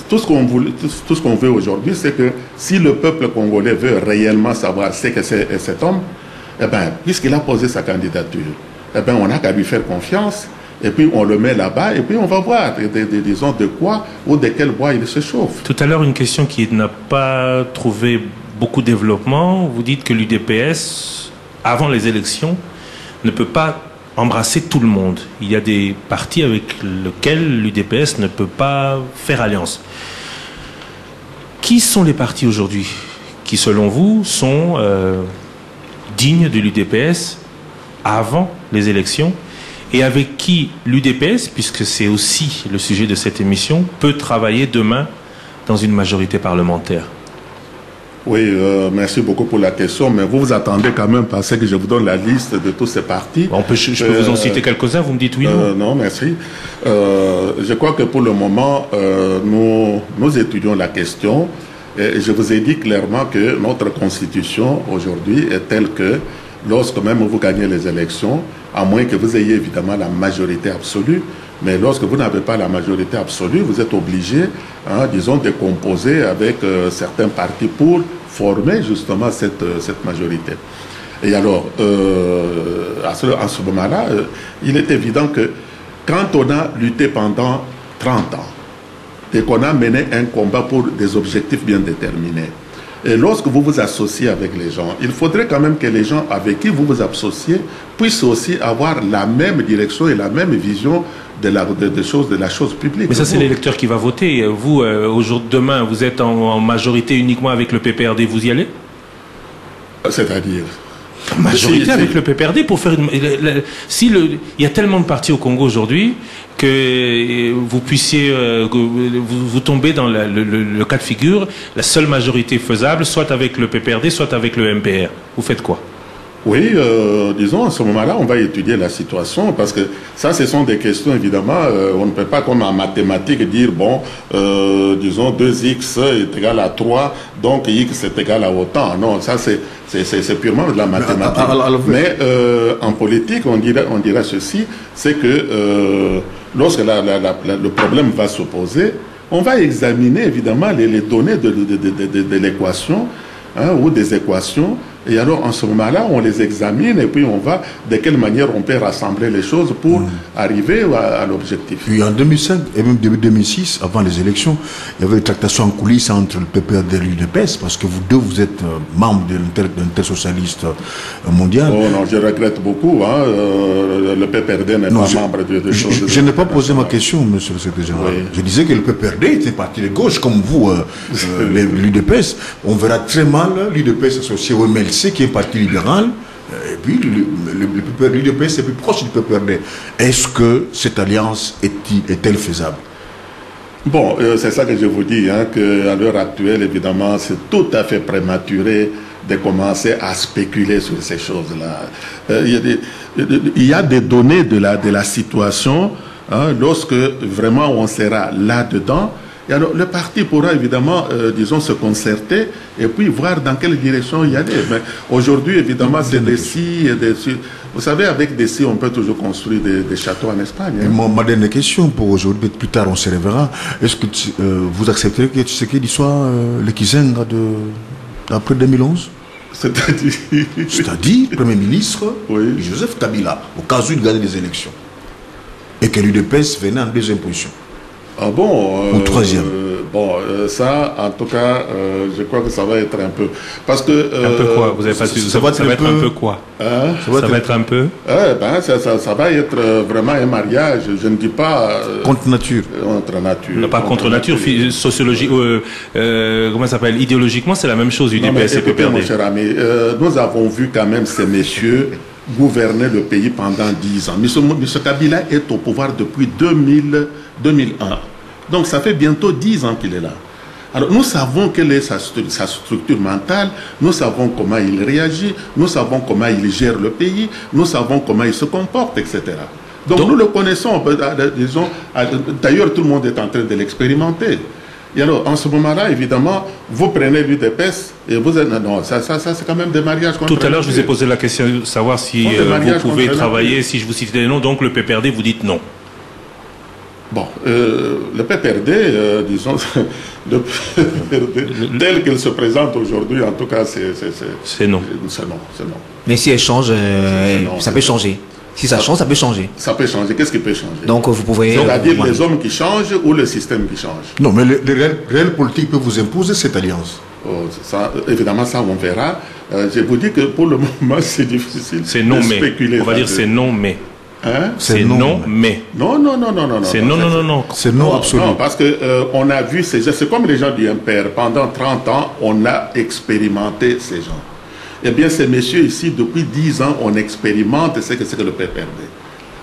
tout ce qu'on veut aujourd'hui, c'est que si le peuple congolais veut réellement savoir ce que c'est cet homme, eh bien, puisqu'il a posé sa candidature, eh bien, on n'a qu'à lui faire confiance, et puis on le met là-bas, et puis on va voir, disons, de quoi ou de quel bois il se chauffe. Tout à l'heure, une question qui n'a pas trouvé beaucoup de développement. Vous dites que l'UDPS, avant les élections, ne peut pas embrasser tout le monde. Il y a des partis avec lesquels l'UDPS ne peut pas faire alliance. Qui sont les partis aujourd'hui qui, selon vous, sont dignes de l'UDPS avant les élections et avec qui l'UDPS, puisque c'est aussi le sujet de cette émission, peut travailler demain dans une majorité parlementaire? Oui, merci beaucoup pour la question, mais vous vous attendez quand même parce que je vous donne la liste de tous ces partis. Je peux vous en citer quelques-uns, vous me dites oui, non? Non, merci. Je crois que pour le moment, nous étudions la question et je vous ai dit clairement que notre constitution aujourd'hui est telle que lorsque même vous gagnez les élections, à moins que vous ayez évidemment la majorité absolue, mais lorsque vous n'avez pas la majorité absolue, vous êtes obligé, hein, disons, de composer avec certains partis pour former justement cette majorité. Et alors, à ce moment-là, il est évident que quand on a lutté pendant 30 ans et qu'on a mené un combat pour des objectifs bien déterminés, et lorsque vous vous associez avec les gens, il faudrait quand même que les gens avec qui vous vous associez puissent aussi avoir la même direction et la même vision de la chose publique. Mais ça, c'est l'électeur qui va voter. Vous, demain, vous êtes en majorité uniquement avec le PPRD, vous y allez? C'est-à-dire majorité avec le PPRD pour faire une... il y a tellement de partis au Congo aujourd'hui que vous puissiez vous tomber dans le cas de figure, la seule majorité faisable, soit avec le PPRD, soit avec le MPR. Vous faites quoi? Oui, disons, à ce moment-là, on va étudier la situation, parce que ça, ce sont des questions, évidemment, on ne peut pas, comme en mathématiques, dire, bon, disons, 2x est égal à 3, donc x est égal à autant. Non, ça, c'est purement de la mathématique. Mais en politique, on dira ceci, c'est que lorsque le problème va se poser, on va examiner, évidemment, les données de l'équation, hein, ou des équations. Et alors, en ce moment-là, on les examine et puis on va de quelle manière on peut rassembler les choses pour arriver à l'objectif. Puis en 2005 et même début 2006, avant les élections, il y avait des tractations en coulisses entre le PPRD et l'UDPS, parce que vous deux, vous êtes membres de l'intersocialiste mondial. Oh non, je regrette beaucoup. Hein, le PPRD n'est pas membre de choses. Je n'ai pas posé ma question, monsieur le secrétaire général. Oui. Je disais que le PPRD était parti de gauche, comme vous, l'UDPS. On verra très mal l'UDPS associé au MLC, qui est un parti libéral, et puis l'UDPS est plus proche du PPRD. Est-ce que cette alliance est-elle faisable? Bon, c'est ça que je vous dis, hein, qu'à l'heure actuelle, évidemment, c'est tout à fait prématuré de commencer à spéculer sur ces choses-là. Il y a des données de la situation, hein, lorsque vraiment on sera là-dedans. Et alors, le parti pourra évidemment, disons, se concerter et puis voir dans quelle direction y aller. Mais aujourd'hui, évidemment, c'est des si et des si. Vous savez, avec des si, on peut toujours construire des châteaux en Espagne. Hein. Ma dernière question pour aujourd'hui, plus tard on se reverra. Est-ce que vous accepterez que Tshisekedi soit le Kizenga d'après 2011? C'est-à-dire Premier ministre Joseph Kabila, au cas où il gagne les élections. Et que l'UDPS venait en deuxième position. Ah bon ou troisième. Ça, en tout cas, je crois que ça va être un peu. Parce que. Un peu quoi? Vous avez pas dit. Ça va être un peu quoi? Hein? Ça va être un peu. Ça va être vraiment un mariage. Je ne dis pas. Contre nature. Contre nature. Pas contre nature. Sociologie. Comment ça s'appelle? Idéologiquement, c'est la même chose, UDPS et PPRD. Mon cher ami, nous avons vu quand même ces messieurs gouverner le pays pendant 10 ans. M. Kabila est au pouvoir depuis 2001. Donc ça fait bientôt 10 ans qu'il est là. Alors nous savons quelle est sa structure mentale, nous savons comment il réagit, nous savons comment il gère le pays, nous savons comment il se comporte, etc. Donc nous le connaissons, disons, d'ailleurs tout le monde est en train de l'expérimenter. Et alors, en ce moment-là, évidemment, vous prenez l'UDPS et vous êtes... Non, ça c'est quand même des mariages contre... Tout à l'heure, je vous ai posé la question de savoir si vous pouvez travailler, si je vous citais des noms, donc le PPRD, vous dites non. Bon, le PPRD, disons, le PPRD, tel qu'il se présente aujourd'hui, en tout cas, c'est non. C'est non. Mais si elle change, ça peut changer. Si ça change, ça peut changer. Ça peut changer. Qu'est-ce qui peut changer? Donc vous pouvez... C'est-à-dire les hommes qui changent ou le système qui change? Non, mais le réel politique peut vous imposer cette alliance. Évidemment, ça, on verra. Je vous dis que pour le moment, c'est difficile. C'est non, mais. On va dire c'est non, mais. Hein? C'est non, mais. Non. C'est non. C'est non absolu. Non, parce que on a vu ces gens, c'est comme les gens du MPR. Pendant 30 ans, on a expérimenté ces gens. Eh bien, ces messieurs ici, depuis 10 ans, on expérimente ce que c'est que le PPRD.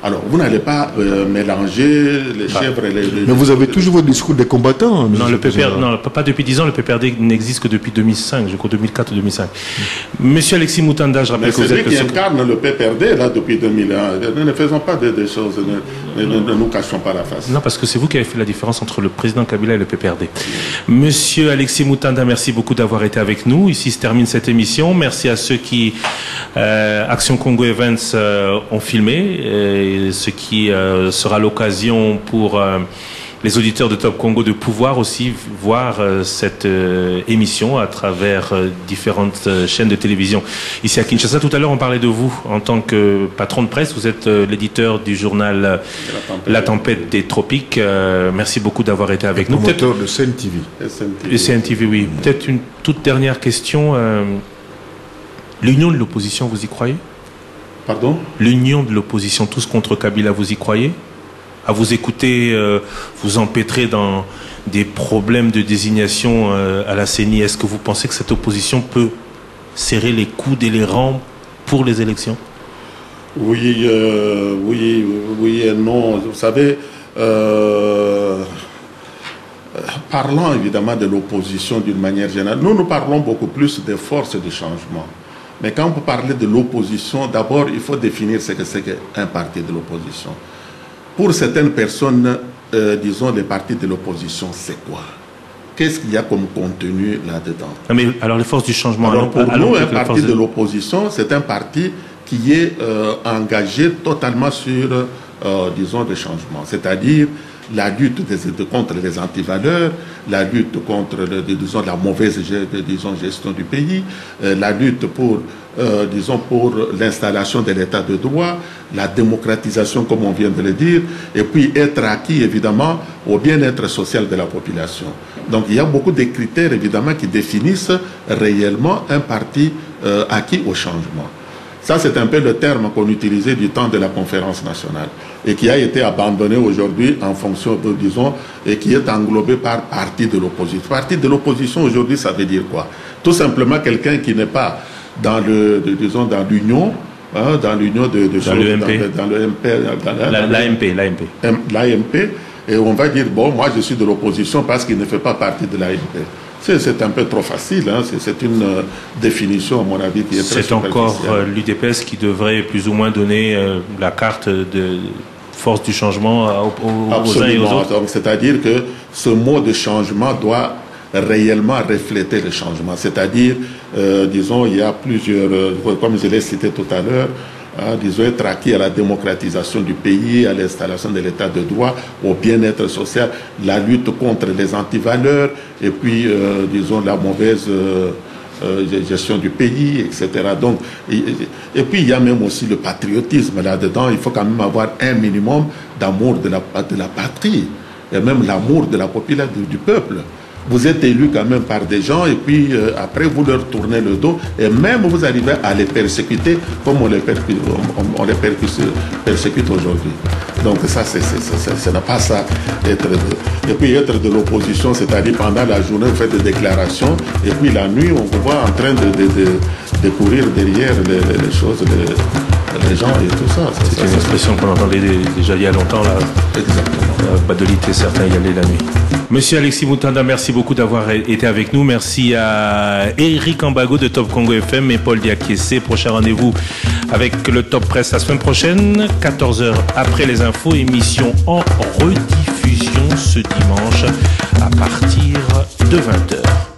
Alors, vous n'allez pas mélanger les chèvres et les... Mais vous avez toujours votre discours des combattants. Non, le PPRD, non, pas depuis 10 ans, le PPRD n'existe que depuis 2005, je crois 2004 ou 2005. Monsieur Alexis Moutanda, je rappelle que vous êtes... C'est lui qui incarne le PPRD, là, depuis 2001. Ne faisons pas des choses, ne nous cachons pas la face. Non, parce que c'est vous qui avez fait la différence entre le président Kabila et le PPRD. Monsieur Alexis Moutanda, merci beaucoup d'avoir été avec nous. Ici se termine cette émission. Merci à ceux qui, Action Congo Events, ont filmé. Ce qui sera l'occasion pour les auditeurs de Top Congo de pouvoir aussi voir cette émission à travers différentes chaînes de télévision ici à Kinshasa. Tout à l'heure, on parlait de vous en tant que patron de presse. Vous êtes l'éditeur du journal La Tempête des Tropiques. Merci beaucoup d'avoir été avec nous. Promoteur de CNTV. Le CNTV, oui. Peut-être une toute dernière question. L'union de l'opposition, vous y croyez? Pardon? L'union de l'opposition, tous contre Kabila, vous y croyez? À vous écouter, vous empêtrer dans des problèmes de désignation à la CENI, est-ce que vous pensez que cette opposition peut serrer les coudes et les rangs pour les élections? Oui et non. Vous savez, parlons évidemment de l'opposition d'une manière générale. Nous parlons beaucoup plus des forces de changement. Mais quand on peut parler de l'opposition, d'abord, il faut définir ce que c'est qu'un parti de l'opposition. Pour certaines personnes, disons, les partis de l'opposition, c'est quoi? Qu'est-ce qu'il y a comme contenu là-dedans? Mais alors, les forces du changement... Alors, pour nous, un parti de l'opposition, c'est un parti qui est engagé totalement sur, disons, des changements. C'est-à-dire la lutte contre les antivaleurs, la lutte contre disons, la mauvaise gestion du pays, la lutte pour l'installation de l'état de droit, la démocratisation comme on vient de le dire, et puis être acquis évidemment au bien-être social de la population. Donc il y a beaucoup de critères évidemment qui définissent réellement un parti acquis au changement. Ça, c'est un peu le terme qu'on utilisait du temps de la conférence nationale et qui a été abandonné aujourd'hui en fonction de, disons, et qui est englobé par parti de l'opposition. Parti de l'opposition, aujourd'hui, ça veut dire quoi? Tout simplement quelqu'un qui n'est pas dans disons, dans l'union, hein, dans l'union de dans le MP. Dans le MP. L'AMP. Et on va dire, bon, moi, je suis de l'opposition parce qu'il ne fait pas partie de l'AMP. C'est un peu trop facile, hein. C'est une définition, à mon avis, qui est très superficielle. C'est encore l'UDPS qui devrait plus ou moins donner la carte de force du changement aux uns et aux autres. C'est-à-dire que ce mot de changement doit réellement refléter le changement. C'est-à-dire, disons, il y a plusieurs, comme je l'ai cité tout à l'heure, disons, être acquis à la démocratisation du pays, à l'installation de l'état de droit, au bien-être social, la lutte contre les antivaleurs, et puis, disons, la mauvaise gestion du pays, etc. Donc, et puis, il y a même aussi le patriotisme là-dedans. Il faut quand même avoir un minimum d'amour de la patrie, et même l'amour de la population, du peuple. Vous êtes élu quand même par des gens et puis après vous leur tournez le dos et même vous arrivez à les persécuter comme on les persécute aujourd'hui. Donc ça, ce n'est pas ça. Et puis être de l'opposition, c'est-à-dire pendant la journée vous faites des déclarations et puis la nuit on vous voit en train de courir derrière les choses, les gens et tout ça. C'est une expression qu'on entendait déjà il y a longtemps là. Exactement. Badolite, certains y allaient la nuit. Monsieur Alexis Moutanda, merci beaucoup d'avoir été avec nous. Merci à Eric Ambago de Top Congo FM et Paul Diakiese. Prochain rendez-vous avec le Top Presse la semaine prochaine, 14h après les infos, émission en rediffusion ce dimanche à partir de 20h.